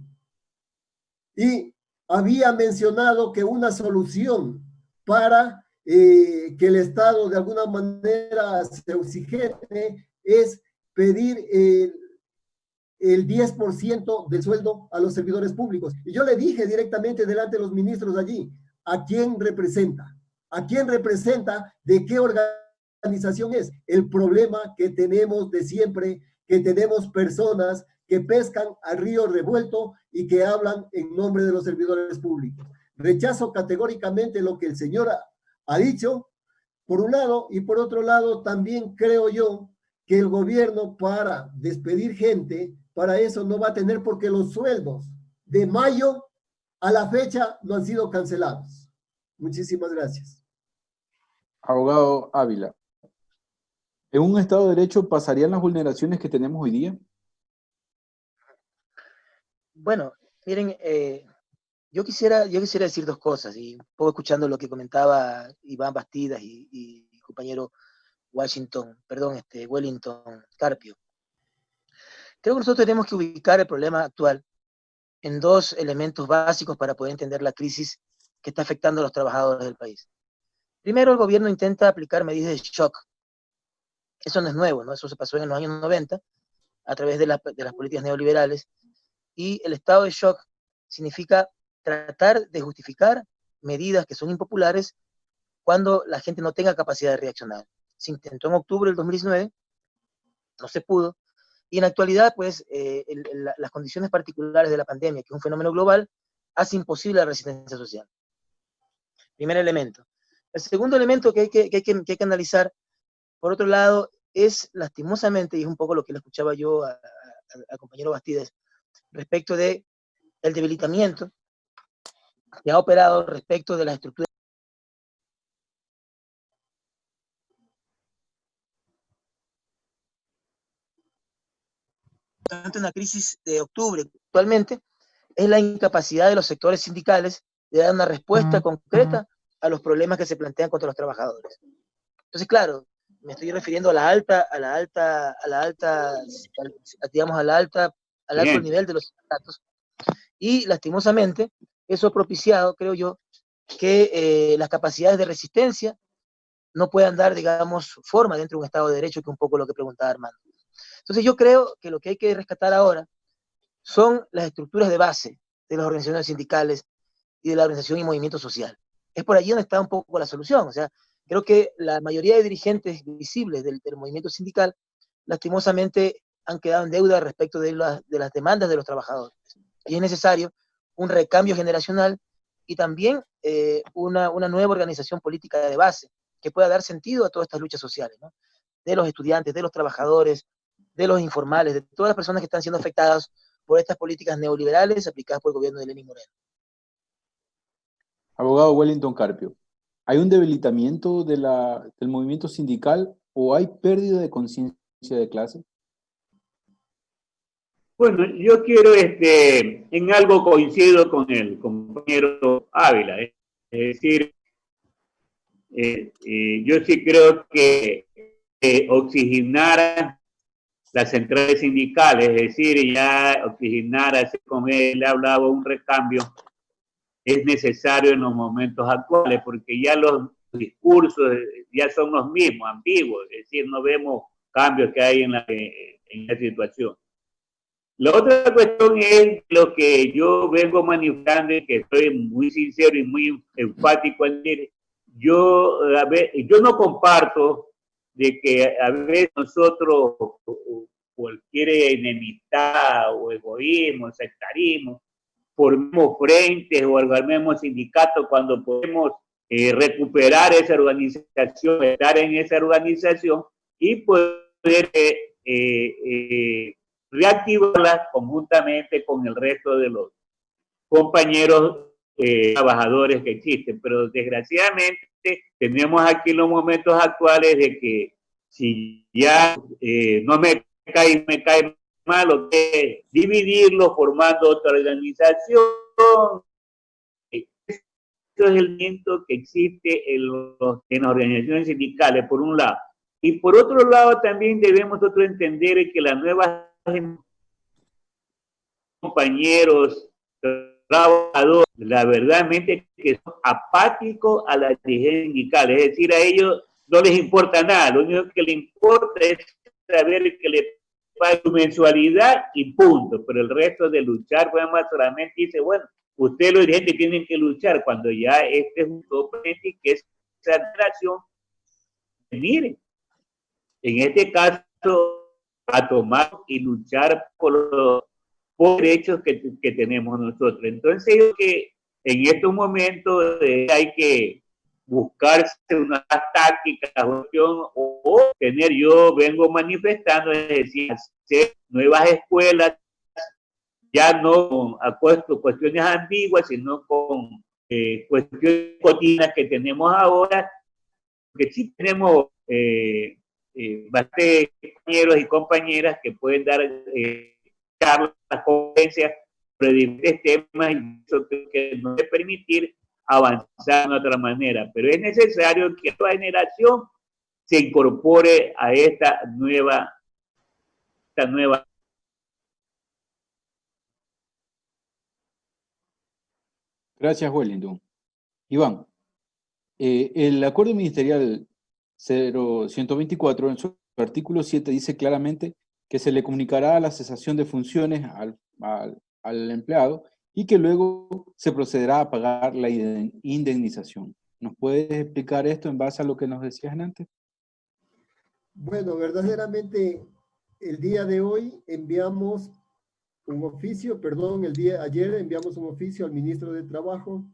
Y había mencionado que una solución para que el Estado de alguna manera se oxigene es pedir el 10% del sueldo a los servidores públicos. Y yo le dije directamente delante de los ministros allí, ¿a quién representa? ¿A quién representa? ¿De qué organización es? El problema que tenemos de siempre, que tenemos personas que pescan al río revuelto y que hablan en nombre de los servidores públicos. Rechazo categóricamente lo que el señor ha dicho, por un lado, y por otro lado también creo yo que el gobierno para despedir gente, para eso no va a tener, porque los sueldos de mayo a la fecha no han sido cancelados. Muchísimas gracias. Abogado Ávila, ¿en un Estado de Derecho pasarían las vulneraciones que tenemos hoy día? Bueno, miren, yo quisiera decir dos cosas, y un poco escuchando lo que comentaba Iván Bastidas y el compañero Wellington Carpio. Creo que nosotros tenemos que ubicar el problema actual en dos elementos básicos para poder entender la crisis que está afectando a los trabajadores del país. Primero, el gobierno intenta aplicar medidas de shock. Eso no es nuevo, ¿no? Eso se pasó en los años 90 a través de las políticas neoliberales, y el estado de shock significa tratar de justificar medidas que son impopulares cuando la gente no tenga capacidad de reaccionar. Se intentó en octubre del 2019, no se pudo, y en la actualidad, pues, las condiciones particulares de la pandemia, que es un fenómeno global, hace imposible la resistencia social. Primer elemento. El segundo elemento que hay que analizar, por otro lado, es lastimosamente, y es un poco lo que le escuchaba yo al compañero Bastidas, respecto de el debilitamiento que ha operado respecto de las estructuras. En la crisis de octubre actualmente es la incapacidad de los sectores sindicales de dar una respuesta concreta a los problemas que se plantean contra los trabajadores. Entonces, claro, me estoy refiriendo al alto nivel de los sindicatos, y lastimosamente eso ha propiciado, creo yo, que las capacidades de resistencia no puedan dar, digamos, forma dentro de un Estado de Derecho, que es un poco lo que preguntaba Armando. Entonces yo creo que lo que hay que rescatar ahora son las estructuras de base de las organizaciones sindicales y de la organización y movimiento social. Es por allí donde está un poco la solución. O sea, creo que la mayoría de dirigentes visibles del movimiento sindical, lastimosamente, han quedado en deuda respecto de las demandas de los trabajadores. Y es necesario un recambio generacional y también una nueva organización política de base que pueda dar sentido a todas estas luchas sociales, ¿no? De los estudiantes, de los trabajadores, de los informales, de todas las personas que están siendo afectadas por estas políticas neoliberales aplicadas por el gobierno de Lenín Moreno. Abogado Wellington Carpio, ¿hay un debilitamiento del movimiento sindical o hay pérdida de conciencia de clase? Bueno, yo quiero, en algo coincido con el compañero Ávila, es decir, yo sí creo que oxigenar las centrales sindicales, es decir, ya oxigenar, así como él hablaba, un recambio, es necesario en los momentos actuales, porque ya los discursos ya son los mismos, ambiguos, es decir, no vemos cambios que hay en la situación. La otra cuestión es lo que yo vengo manifestando, y que estoy muy sincero y muy enfático en decir, yo no comparto de que a veces nosotros, cualquier enemistad o egoísmo, sectarismo, formemos frentes o armemos sindicatos cuando podemos recuperar esa organización, estar en esa organización y poder reactivarla conjuntamente con el resto de los compañeros trabajadores que existen. Pero desgraciadamente tenemos aquí los momentos actuales de que si ya no me cae mal, lo que es dividirlo formando otra organización. Eso es el viento que existe en las organizaciones sindicales, por un lado. Y por otro lado, también debemos nosotros entender que las nuevas compañeros trabajadores, la verdadmente que son apáticos a la dirigencia sindical, es decir, a ellos no les importa nada, lo único que les importa es saber que le pague su mensualidad y punto, pero el resto de luchar, pues más solamente dice, bueno, ustedes los dirigentes tienen que luchar cuando ya este es un componente que es esa generación, miren, en este caso, a tomar y luchar por los derechos que tenemos nosotros. Entonces, yo que en estos momentos hay que buscarse unas tácticas o tener, yo vengo manifestando, es decir, hacer nuevas escuelas, ya no a cuestiones antiguas, sino con cuestiones cotidianas que tenemos ahora, porque sí tenemos bastantes compañeros y compañeras que pueden dar charlas, conferencias sobre diferentes temas, y eso que nos debe permitir avanzar de otra manera. Pero es necesario que toda generación se incorpore a esta nueva. Gracias, Wellington. Iván, el acuerdo ministerial 0124 en su artículo 7 dice claramente que se le comunicará la cesación de funciones al empleado y que luego se procederá a pagar la indemnización. ¿Nos puedes explicar esto en base a lo que nos decías antes? Bueno, verdaderamente el día de hoy enviamos un oficio, ayer enviamos un oficio al ministro de Trabajo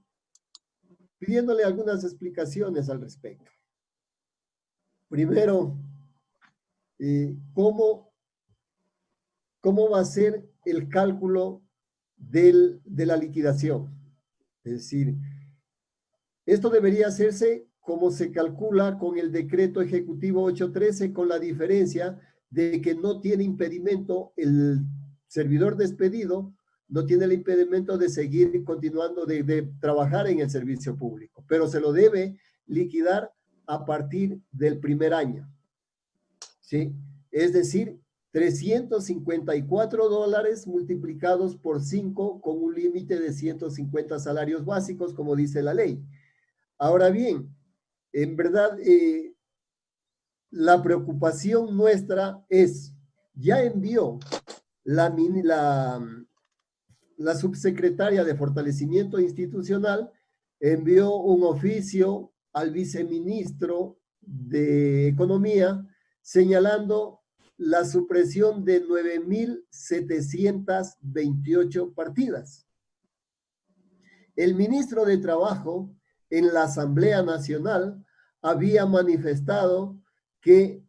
pidiéndole algunas explicaciones al respecto. Primero, ¿cómo va a ser el cálculo de la liquidación? Es decir, esto debería hacerse como se calcula con el decreto ejecutivo 813, con la diferencia de que no tiene impedimento el servidor despedido, no tiene el impedimento de seguir continuando de trabajar en el servicio público, pero se lo debe liquidar a partir del primer año, ¿sí? Es decir, $354 multiplicados por 5 con un límite de 150 salarios básicos, como dice la ley. Ahora bien, en verdad, la preocupación nuestra es, ya envió la subsecretaria de Fortalecimiento Institucional, envió un oficio al viceministro de Economía señalando la supresión de 9.728 partidas. El ministro de Trabajo en la Asamblea Nacional había manifestado que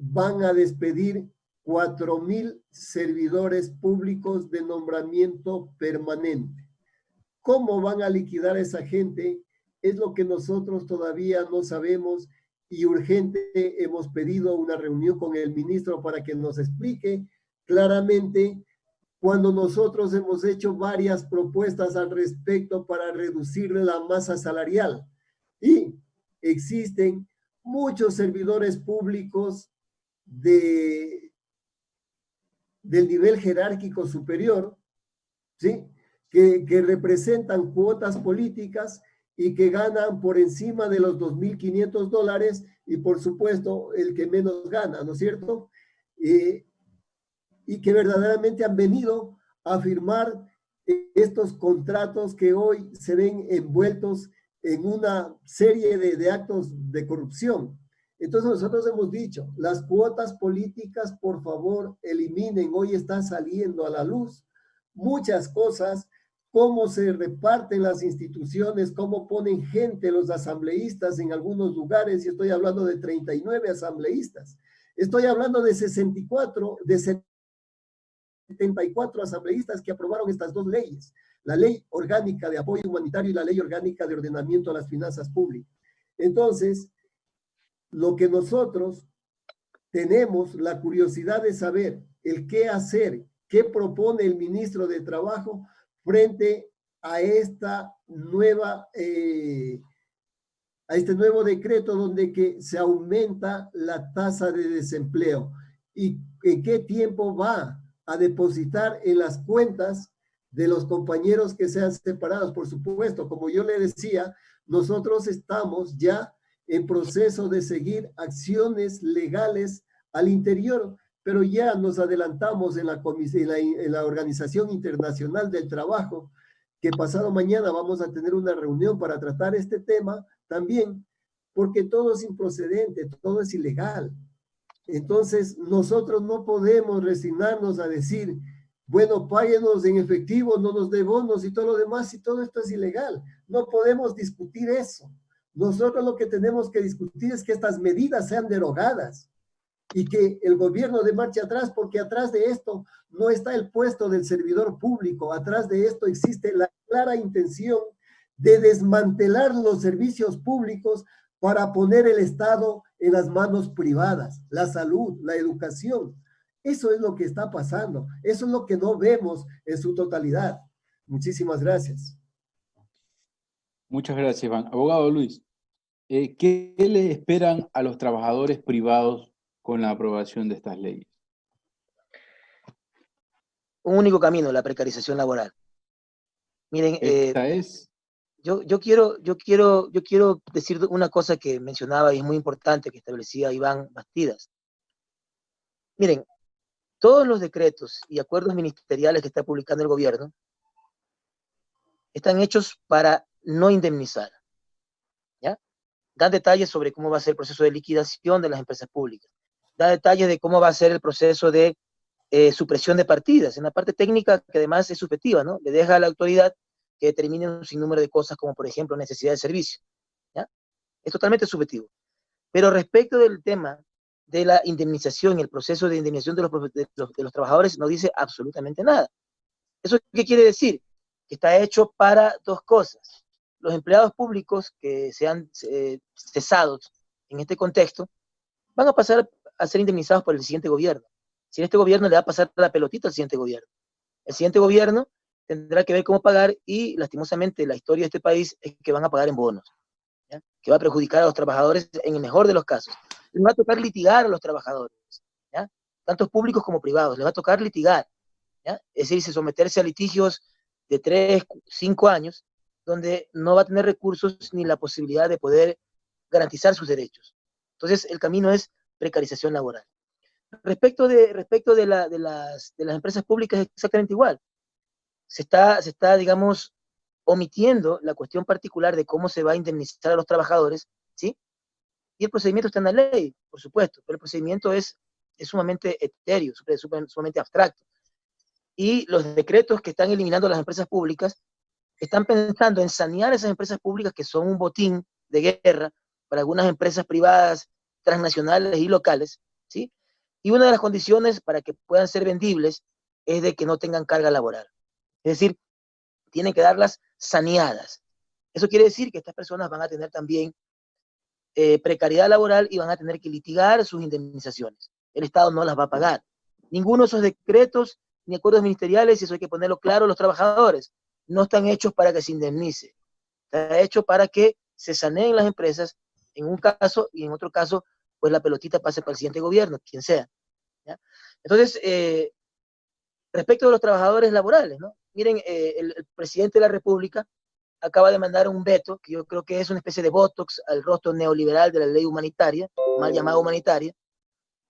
van a despedir 4.000 servidores públicos de nombramiento permanente. ¿Cómo van a liquidar a esa gente? Es lo que nosotros todavía no sabemos y urgente hemos pedido una reunión con el ministro para que nos explique claramente, cuando nosotros hemos hecho varias propuestas al respecto para reducir la masa salarial. Y existen muchos servidores públicos del nivel jerárquico superior, ¿sí? que representan cuotas políticas y que ganan por encima de los $2.500 y por supuesto el que menos gana, ¿no es cierto? Y que verdaderamente han venido a firmar estos contratos que hoy se ven envueltos en una serie de actos de corrupción. Entonces nosotros hemos dicho, las cuotas políticas, por favor, eliminen. Hoy están saliendo a la luz muchas cosas, cómo se reparten las instituciones, cómo ponen gente los asambleístas en algunos lugares, y estoy hablando de 39 asambleístas. Estoy hablando de 74 asambleístas que aprobaron estas dos leyes, la Ley Orgánica de Apoyo Humanitario y la Ley Orgánica de Ordenamiento a las Finanzas Públicas. Entonces, lo que nosotros tenemos la curiosidad de saber el qué hacer, qué propone el ministro de Trabajo frente a esta nueva, a este nuevo decreto donde que se aumenta la tasa de desempleo y en qué tiempo va a depositar en las cuentas de los compañeros que sean separados. Por supuesto, como yo le decía, nosotros estamos ya en proceso de seguir acciones legales al interior, pero ya nos adelantamos en la Organización Internacional del Trabajo, que pasado mañana vamos a tener una reunión para tratar este tema también, porque todo es improcedente, todo es ilegal. Entonces, nosotros no podemos resignarnos a decir, bueno, páguenos en efectivo, no nos dé bonos y todo lo demás, y todo esto es ilegal. No podemos discutir eso. Nosotros lo que tenemos que discutir es que estas medidas sean derogadas y que el gobierno dé marcha atrás, porque atrás de esto no está el puesto del servidor público, atrás de esto existe la clara intención de desmantelar los servicios públicos para poner el Estado en las manos privadas, la salud, la educación. Eso es lo que está pasando, eso es lo que no vemos en su totalidad. Muchísimas gracias. Muchas gracias, Iván. Abogado Luis, ¿qué le esperan a los trabajadores privados con la aprobación de estas leyes? Un único camino, la precarización laboral. Miren, Esta es... Yo quiero decir una cosa que mencionaba y es muy importante, que establecía Iván Bastidas. Miren, todos los decretos y acuerdos ministeriales que está publicando el gobierno están hechos para no indemnizar, ¿ya? Dan detalles sobre cómo va a ser el proceso de liquidación de las empresas públicas. Da detalles de cómo va a ser el proceso de supresión de partidas, en la parte técnica que además es subjetiva, ¿no? Le deja a la autoridad que determine un sinnúmero de cosas como, por ejemplo, necesidad de servicio, ¿ya? Es totalmente subjetivo. Pero respecto del tema de la indemnización y el proceso de indemnización de los trabajadores, no dice absolutamente nada. ¿Eso qué quiere decir? Que está hecho para dos cosas. Los empleados públicos que sean cesados en este contexto van a pasar a ser indemnizados por el siguiente gobierno. Si en este gobierno le va a pasar la pelotita al siguiente gobierno. El siguiente gobierno tendrá que ver cómo pagar y, lastimosamente, la historia de este país es que van a pagar en bonos, ¿ya? Que va a perjudicar a los trabajadores en el mejor de los casos. Les va a tocar litigar a los trabajadores, ¿ya? Tanto públicos como privados, les va a tocar litigar, ¿ya? Es decir, someterse a litigios de 3, 5 años, donde no va a tener recursos ni la posibilidad de poder garantizar sus derechos. Entonces, el camino es precarización laboral. Respecto de las empresas públicas es exactamente igual. Se está, digamos, omitiendo la cuestión particular de cómo se va a indemnizar a los trabajadores, ¿sí? Y el procedimiento está en la ley, por supuesto, pero el procedimiento es sumamente etéreo, sumamente abstracto. Y los decretos que están eliminando las empresas públicas están pensando en sanear esas empresas públicas que son un botín de guerra para algunas empresas privadas, transnacionales y locales, ¿sí? Y una de las condiciones para que puedan ser vendibles es de que no tengan carga laboral. Es decir, tienen que darlas saneadas. Eso quiere decir que estas personas van a tener también precariedad laboral y van a tener que litigar sus indemnizaciones. El Estado no las va a pagar. Ninguno de esos decretos ni acuerdos ministeriales, y eso hay que ponerlo claro a los trabajadores, no están hechos para que se indemnice. Está hecho para que se saneen las empresas en un caso y en otro caso, pues la pelotita pase para el siguiente gobierno, quien sea, ¿ya? Entonces, respecto de los trabajadores laborales, ¿no? Miren, el presidente de la República acaba de mandar un veto, que yo creo que es una especie de botox al rostro neoliberal de la ley humanitaria, mal llamada humanitaria,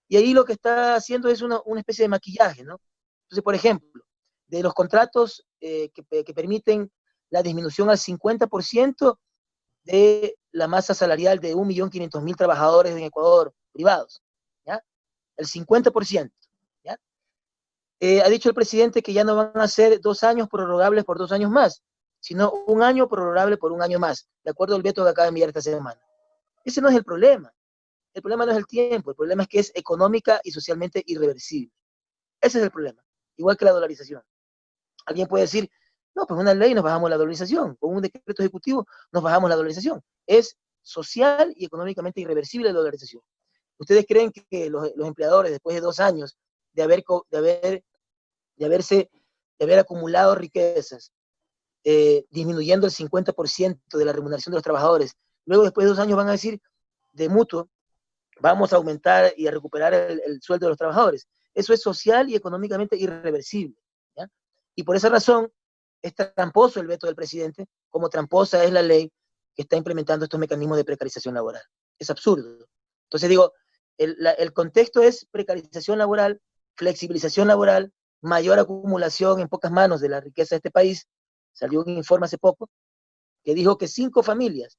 y ahí lo que está haciendo es una especie de maquillaje, ¿no? Entonces, por ejemplo, de los contratos que permiten la disminución al 50% de la masa salarial de 1.500.000 trabajadores en Ecuador privados, ¿ya? El 50%, ¿ya? Ha dicho el presidente que ya no van a ser 2 años prorrogables por 2 años más, sino 1 año prorrogable por 1 año más, de acuerdo al veto que acaba de enviar esta semana. Ese no es el problema. El problema no es el tiempo, el problema es que es económica y socialmente irreversible. Ese es el problema, igual que la dolarización. Alguien puede decir, no, pues una ley nos bajamos la dolarización, con un decreto ejecutivo nos bajamos la dolarización. Es social y económicamente irreversible la dolarización. ¿Ustedes creen que los empleadores, después de 2 años de haber acumulado riquezas, disminuyendo el 50% de la remuneración de los trabajadores, luego después de 2 años van a decir, de mutuo, vamos a aumentar y a recuperar el sueldo de los trabajadores? Eso es social y económicamente irreversible, ¿ya? Y por esa razón, es tramposo el veto del presidente, como tramposa es la ley que está implementando estos mecanismos de precarización laboral. Es absurdo. Entonces digo, el contexto es precarización laboral, flexibilización laboral, mayor acumulación en pocas manos de la riqueza de este país. Salió un informe hace poco que dijo que 5 familias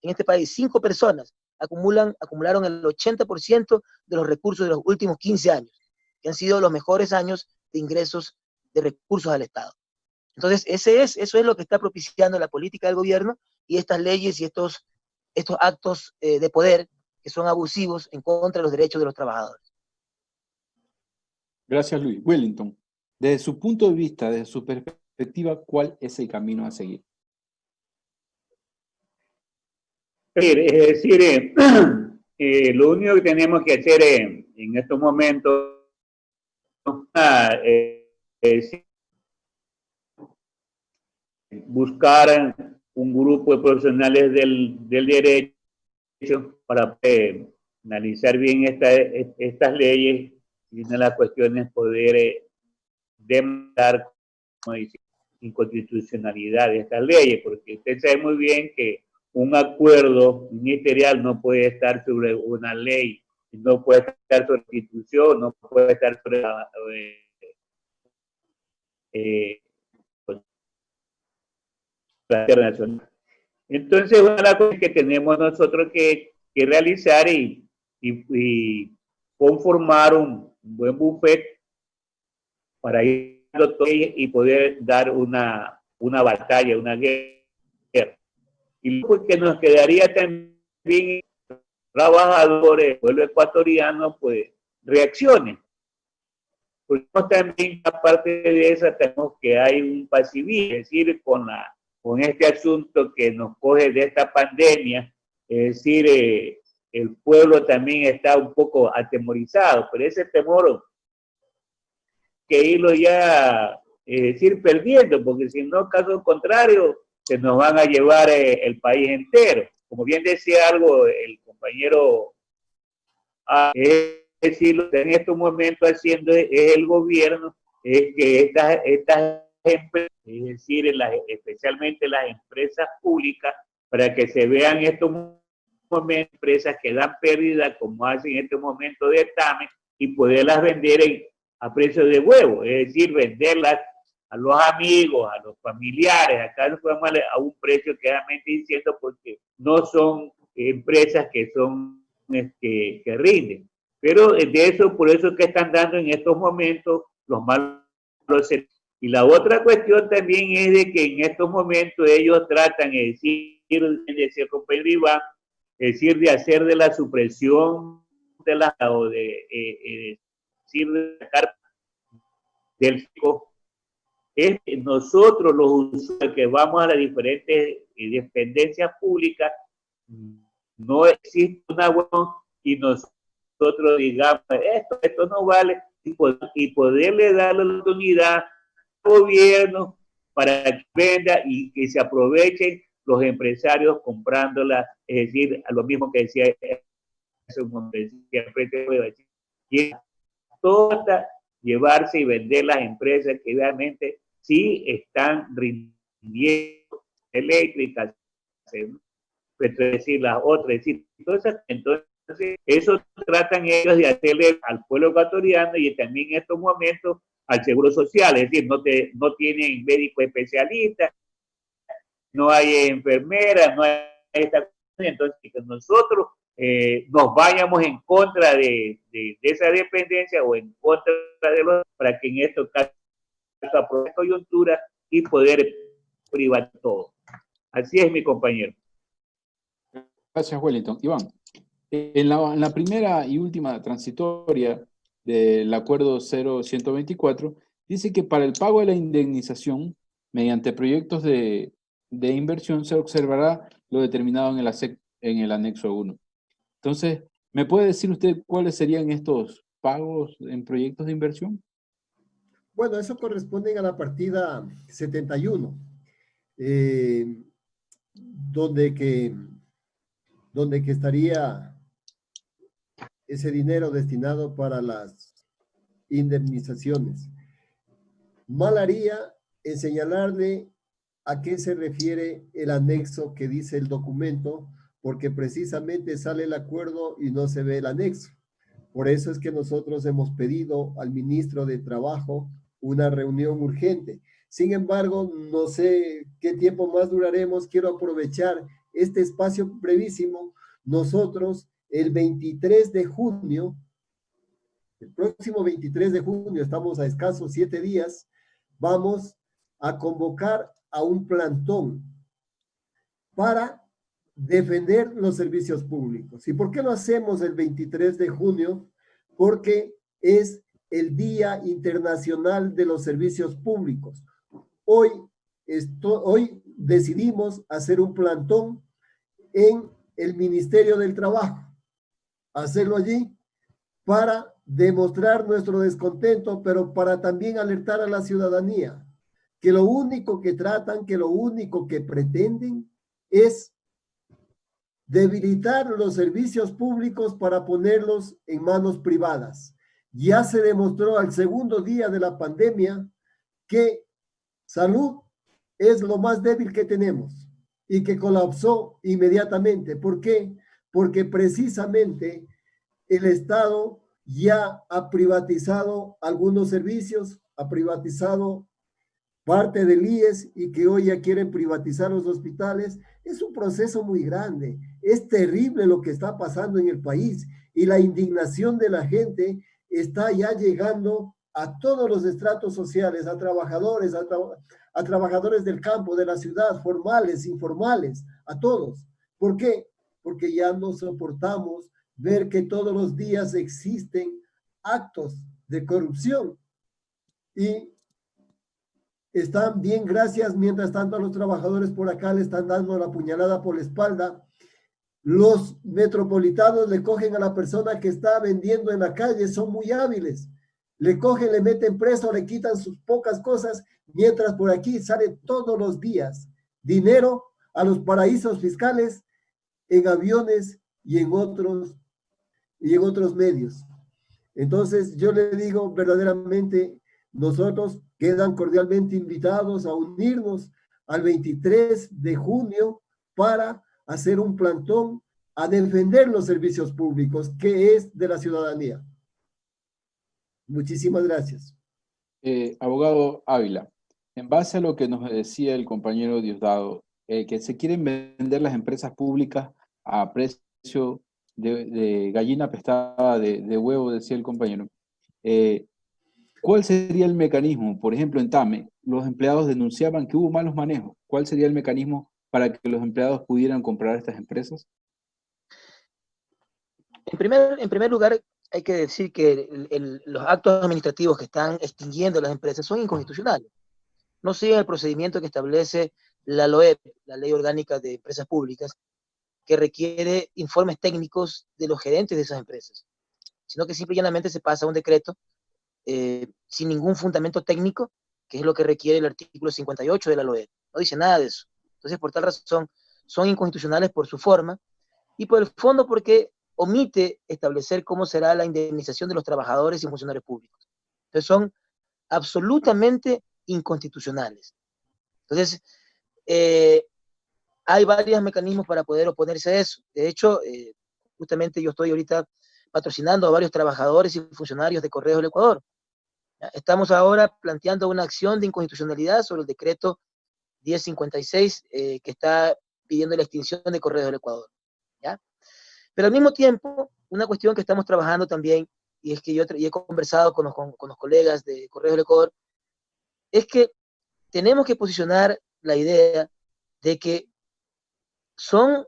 en este país, 5 personas, acumularon el 80% de los recursos de los últimos 15 años, que han sido los mejores años de ingresos de recursos al Estado. Entonces, eso es lo que está propiciando la política del gobierno y estas leyes y estos actos de poder que son abusivos en contra de los derechos de los trabajadores. Gracias, Luis. Wellington, desde su punto de vista, desde su perspectiva, ¿cuál es el camino a seguir? Es decir, lo único que tenemos que hacer en estos momentos es buscar un grupo de profesionales del derecho para analizar bien estas leyes y una de las cuestiones poder demandar, como dice, inconstitucionalidad de estas leyes, porque usted sabe muy bien que un acuerdo ministerial no puede estar sobre una ley, no puede estar sobre la Constitución, no puede estar sobre la internacional. Entonces, una de las cosas que tenemos nosotros que realizar y conformar un buen buffet para ir y poder dar una batalla, una guerra. Y lo que nos quedaría también trabajadores del pueblo ecuatoriano, pues reaccionen. Porque también, aparte de eso, tenemos que hay un pasivismo, es decir, con este asunto que nos coge de esta pandemia, es decir, el pueblo también está un poco atemorizado, pero ese temor que irlo ya, es decir, perdiendo, porque si no, caso contrario, se nos van a llevar el país entero. Como bien decía algo el compañero, es decir, lo que en estos momentos haciendo es el gobierno, es que estas empresas, es decir, especialmente las empresas públicas, para que se vean estos momentos, empresas que dan pérdida, como hacen en este momento de TAME, y poderlas vender a precio de huevo, es decir, venderlas a los amigos, a los familiares, acá nos podemos a un precio que realmente diciendo porque no son empresas que son que rinden. Pero de eso, por eso que están dando en estos momentos los malos servicios. Y la otra cuestión también es de que en estos momentos ellos tratan, es decir, con Pedro Iván, es decir, de hacer de la supresión de la, o de decir, de sacar del psico, es nosotros los usuarios que vamos a las diferentes dependencias públicas, no existe una buena y nosotros digamos, esto no vale, y poderle dar la oportunidad al gobierno para que venda y que se aprovechen los empresarios comprándola, es decir, a lo mismo que decía y toda llevarse y vender las empresas que realmente sí están rindiendo eléctricas, es decir, las otras, es decir, entonces eso tratan ellos de hacerle al pueblo ecuatoriano y también en estos momentos al seguro social, es decir, no tienen médico especialista, no hay enfermeras, no hay esta, entonces que nosotros nos vayamos en contra de esa dependencia o en contra de los, para que en estos casos aproveche coyuntura y poder privar todo. Así es, mi compañero. Gracias, Wellington. Iván, en la primera y última transitoria del acuerdo 0124, dice que para el pago de la indemnización, mediante proyectos de inversión, se observará lo determinado en el anexo 1. Entonces, ¿me puede decir usted cuáles serían estos pagos en proyectos de inversión? Bueno, eso corresponde a la partida 71, donde que estaría ese dinero destinado para las indemnizaciones. Mal haría en señalarle a qué se refiere el anexo que dice el documento, porque precisamente sale el acuerdo y no se ve el anexo. Por eso es que nosotros hemos pedido al ministro de Trabajo una reunión urgente. Sin embargo, no sé qué tiempo más duraremos. Quiero aprovechar este espacio brevísimo. Nosotros, el 23 de junio, el próximo 23 de junio, estamos a escasos 7 días, vamos a convocar a un plantón para defender los servicios públicos. ¿Y por qué lo hacemos el 23 de junio? Porque es el Día Internacional de los Servicios Públicos. Hoy decidimos hacer un plantón en el Ministerio del Trabajo, hacerlo allí para demostrar nuestro descontento, pero para también alertar a la ciudadanía que lo único que tratan, que lo único que pretenden es debilitar los servicios públicos para ponerlos en manos privadas. Ya se demostró al segundo día de la pandemia que salud es lo más débil que tenemos y que colapsó inmediatamente. ¿Por qué? Porque precisamente el Estado ya ha privatizado algunos servicios, ha privatizado parte del IES y que hoy ya quieren privatizar los hospitales. Es un proceso muy grande. Es terrible lo que está pasando en el país y la indignación de la gente está ya llegando a todos los estratos sociales, a trabajadores, a trabajadores del campo, de la ciudad, formales, informales, a todos. ¿Por qué? Porque ya no soportamos ver que todos los días existen actos de corrupción y están bien, gracias, mientras tanto a los trabajadores por acá le están dando la puñalada por la espalda. Los metropolitanos le cogen a la persona que está vendiendo en la calle, son muy hábiles. Le cogen, le meten preso, le quitan sus pocas cosas, mientras por aquí sale todos los días dinero a los paraísos fiscales en aviones y en otros medios. Entonces yo le digo verdaderamente, nosotros quedan cordialmente invitados a unirnos al 23 de junio para hacer un plantón a defender los servicios públicos, que es de la ciudadanía. Muchísimas gracias. Abogado Ávila, en base a lo que nos decía el compañero Diosdado, que se quieren vender las empresas públicas a precio de gallina pestada de huevo, decía el compañero, ¿cuál sería el mecanismo? Por ejemplo, en TAME, los empleados denunciaban que hubo malos manejos. ¿Cuál sería el mecanismo para que los empleados pudieran comprar estas empresas? En primer lugar, hay que decir que los actos administrativos que están extinguiendo las empresas son inconstitucionales. No siguen el procedimiento que establece la LOEP, la Ley Orgánica de Empresas Públicas, que requiere informes técnicos de los gerentes de esas empresas, sino que simple y llanamente se pasa un decreto sin ningún fundamento técnico, que es lo que requiere el artículo 58 de la LOEP. No dice nada de eso. Entonces, por tal razón, son inconstitucionales por su forma y por el fondo porque omite establecer cómo será la indemnización de los trabajadores y funcionarios públicos. Entonces, son absolutamente inconstitucionales. Entonces, hay varios mecanismos para poder oponerse a eso. De hecho, justamente yo estoy ahorita patrocinando a varios trabajadores y funcionarios de Correos del Ecuador. Estamos ahora planteando una acción de inconstitucionalidad sobre el decreto 1056 que está pidiendo la extinción de Correos del Ecuador. ¿Ya? Pero al mismo tiempo, una cuestión que estamos trabajando también, y es que yo he conversado con los colegas de Correos del Ecuador, es que tenemos que posicionar la idea de que son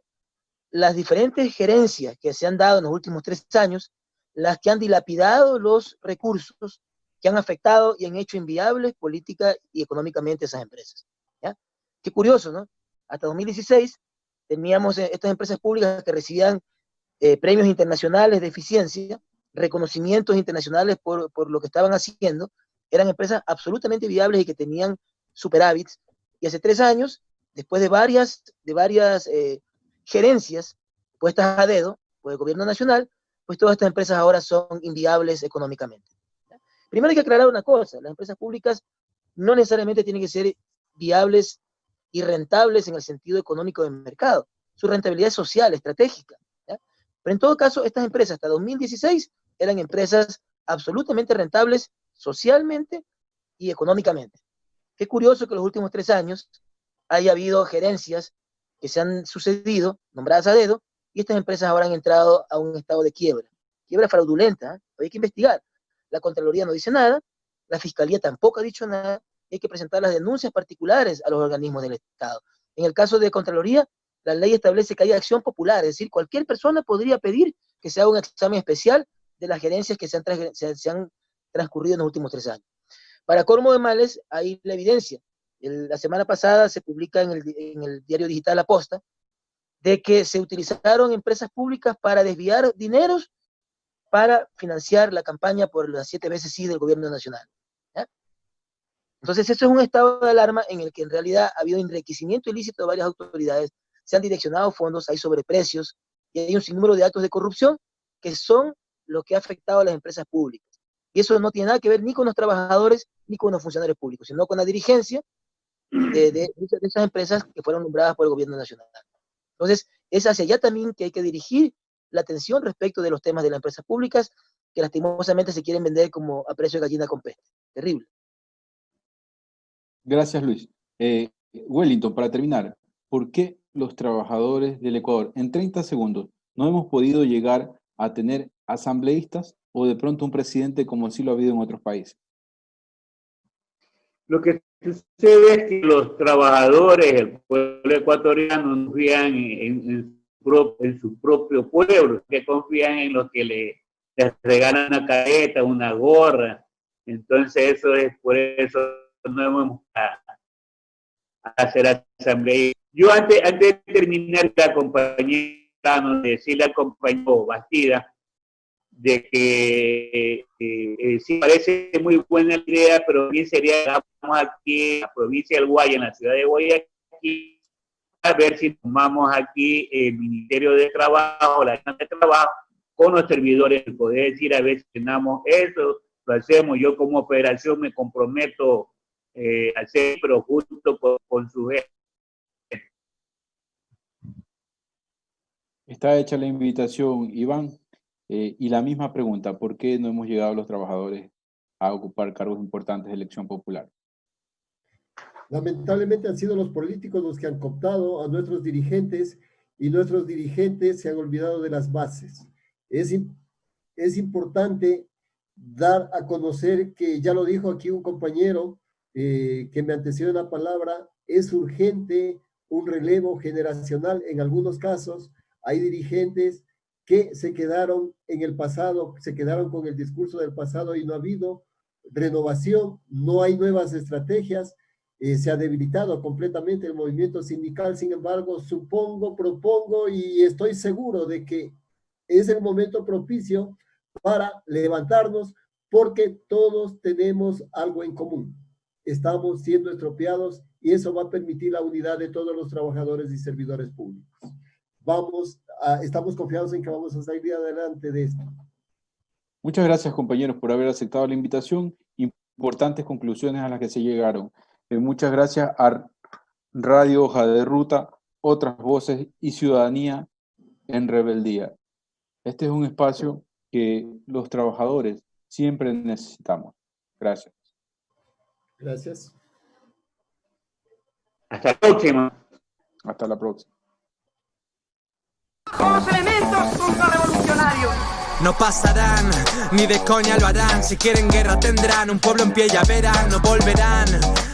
las diferentes gerencias que se han dado en los últimos 3 años las que han dilapidado los recursos que han afectado y han hecho inviables política y económicamente esas empresas. ¿Ya? Qué curioso, ¿no? Hasta 2016 teníamos estas empresas públicas que recibían premios internacionales de eficiencia, reconocimientos internacionales por lo que estaban haciendo, eran empresas absolutamente viables y que tenían superávits, y hace 3 años, después de varias gerencias puestas a dedo por el gobierno nacional, pues todas estas empresas ahora son inviables económicamente. Primero hay que aclarar una cosa, las empresas públicas no necesariamente tienen que ser viables y rentables en el sentido económico del mercado. Su rentabilidad es social, estratégica, ¿ya? Pero en todo caso, estas empresas hasta 2016 eran empresas absolutamente rentables socialmente y económicamente. Qué curioso que en los últimos 3 años haya habido gerencias que se han sucedido, nombradas a dedo, y estas empresas ahora han entrado a un estado de quiebra fraudulenta, ¿eh? Hay que investigar. La Contraloría no dice nada, la Fiscalía tampoco ha dicho nada, y hay que presentar las denuncias particulares a los organismos del Estado. En el caso de Contraloría, la ley establece que hay acción popular, es decir, cualquier persona podría pedir que se haga un examen especial de las gerencias que se han transcurrido en los últimos 3 años. Para colmo de males, hay la evidencia. La semana pasada se publica en el diario digital La Posta de que se utilizaron empresas públicas para desviar dineros para financiar la campaña por las 7 veces sí del gobierno nacional, ¿ya? Entonces, eso es un estado de alarma en el que en realidad ha habido enriquecimiento ilícito de varias autoridades, se han direccionado fondos, hay sobreprecios y hay un sinnúmero de actos de corrupción que son lo que ha afectado a las empresas públicas. Y eso no tiene nada que ver ni con los trabajadores ni con los funcionarios públicos, sino con la dirigencia de esas empresas que fueron nombradas por el gobierno nacional. Entonces, es hacia allá también que hay que dirigir la atención respecto de los temas de las empresas públicas que lastimosamente se quieren vender como a precio de gallina con peste. Terrible. Gracias, Luis. Wellington, para terminar, ¿por qué los trabajadores del Ecuador, en 30 segundos, no hemos podido llegar a tener asambleístas o de pronto un presidente como sí lo ha habido en otros países? Lo que sucede es que los trabajadores, el pueblo ecuatoriano, no confían en su propio pueblo, que confían en los que les regalan una careta, una gorra. Entonces eso es por eso no hemos a hacer asamblea. Yo antes de terminar, la compañera, no decirle al compañero Bastida de que sí parece muy buena idea, pero bien sería, vamos aquí en la provincia del Guaya, en la ciudad de Guayaquil, a ver si tomamos aquí el Ministerio de Trabajo, la Agencia de Trabajo, con los servidores, poder decir a ver si tenemos eso, lo hacemos. Yo como operación me comprometo a hacer, pero junto con su jefe. Está hecha la invitación, Iván, y la misma pregunta, ¿por qué no hemos llegado los trabajadores a ocupar cargos importantes de elección popular? Lamentablemente han sido los políticos los que han cooptado a nuestros dirigentes y nuestros dirigentes se han olvidado de las bases. Es importante dar a conocer que ya lo dijo aquí un compañero que me antecedió la palabra, es urgente un relevo generacional. En algunos casos hay dirigentes que se quedaron en el pasado, se quedaron con el discurso del pasado y no ha habido renovación, no hay nuevas estrategias. Se ha debilitado completamente el movimiento sindical. Sin embargo, propongo y estoy seguro de que es el momento propicio para levantarnos porque todos tenemos algo en común. Estamos siendo estropeados y eso va a permitir la unidad de todos los trabajadores y servidores públicos. Estamos confiados en que vamos a salir adelante de esto. Muchas gracias, compañeros, por haber aceptado la invitación. Importantes conclusiones a las que se llegaron. Muchas gracias a Radio Hoja de Ruta, Otras Voces y Ciudadanía en Rebeldía. Este es un espacio que los trabajadores siempre necesitamos. Gracias. Gracias. Hasta la próxima. Hasta la próxima. Somos elementos contrarrevolucionarios. No pasarán, ni de coña lo harán. Si quieren guerra tendrán, un pueblo en pie ya verán. No volverán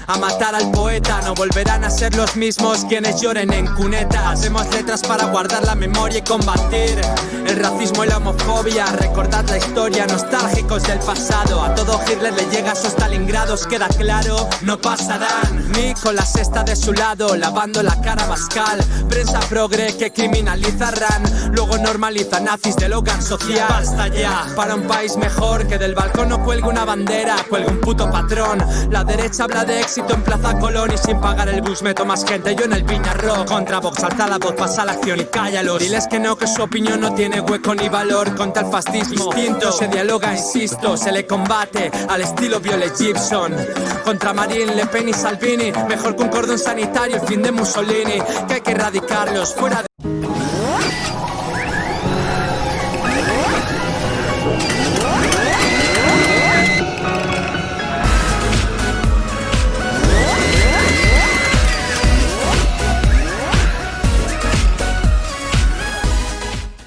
a matar al poeta, no volverán a ser los mismos quienes lloren en cuneta. Hacemos letras para guardar la memoria y combatir el racismo y la homofobia. Recordad la historia, nostálgicos del pasado. A todo Hitler le llega a sus Stalingrados, queda claro. No pasarán, ni con la cesta de su lado, lavando la cara a Bascal. Prensa progre que criminalizarán, luego normaliza nazis del hogar social. Basta ya, para un país mejor, que del balcón no cuelgue una bandera, cuelgue un puto patrón. La derecha habla de éxito en Plaza Colón y sin pagar el bus meto más gente yo en el Viñarro. Contra Vox alza la voz, pasa la acción y cállalos. Diles que su opinión no tiene hueco ni valor. Contra el fascismo distinto se dialoga, insisto. Se le combate al estilo Violet Gibson. Contra Marine Le Pen y Salvini, mejor que un cordón sanitario el fin de Mussolini. Que hay que erradicarlos fuera de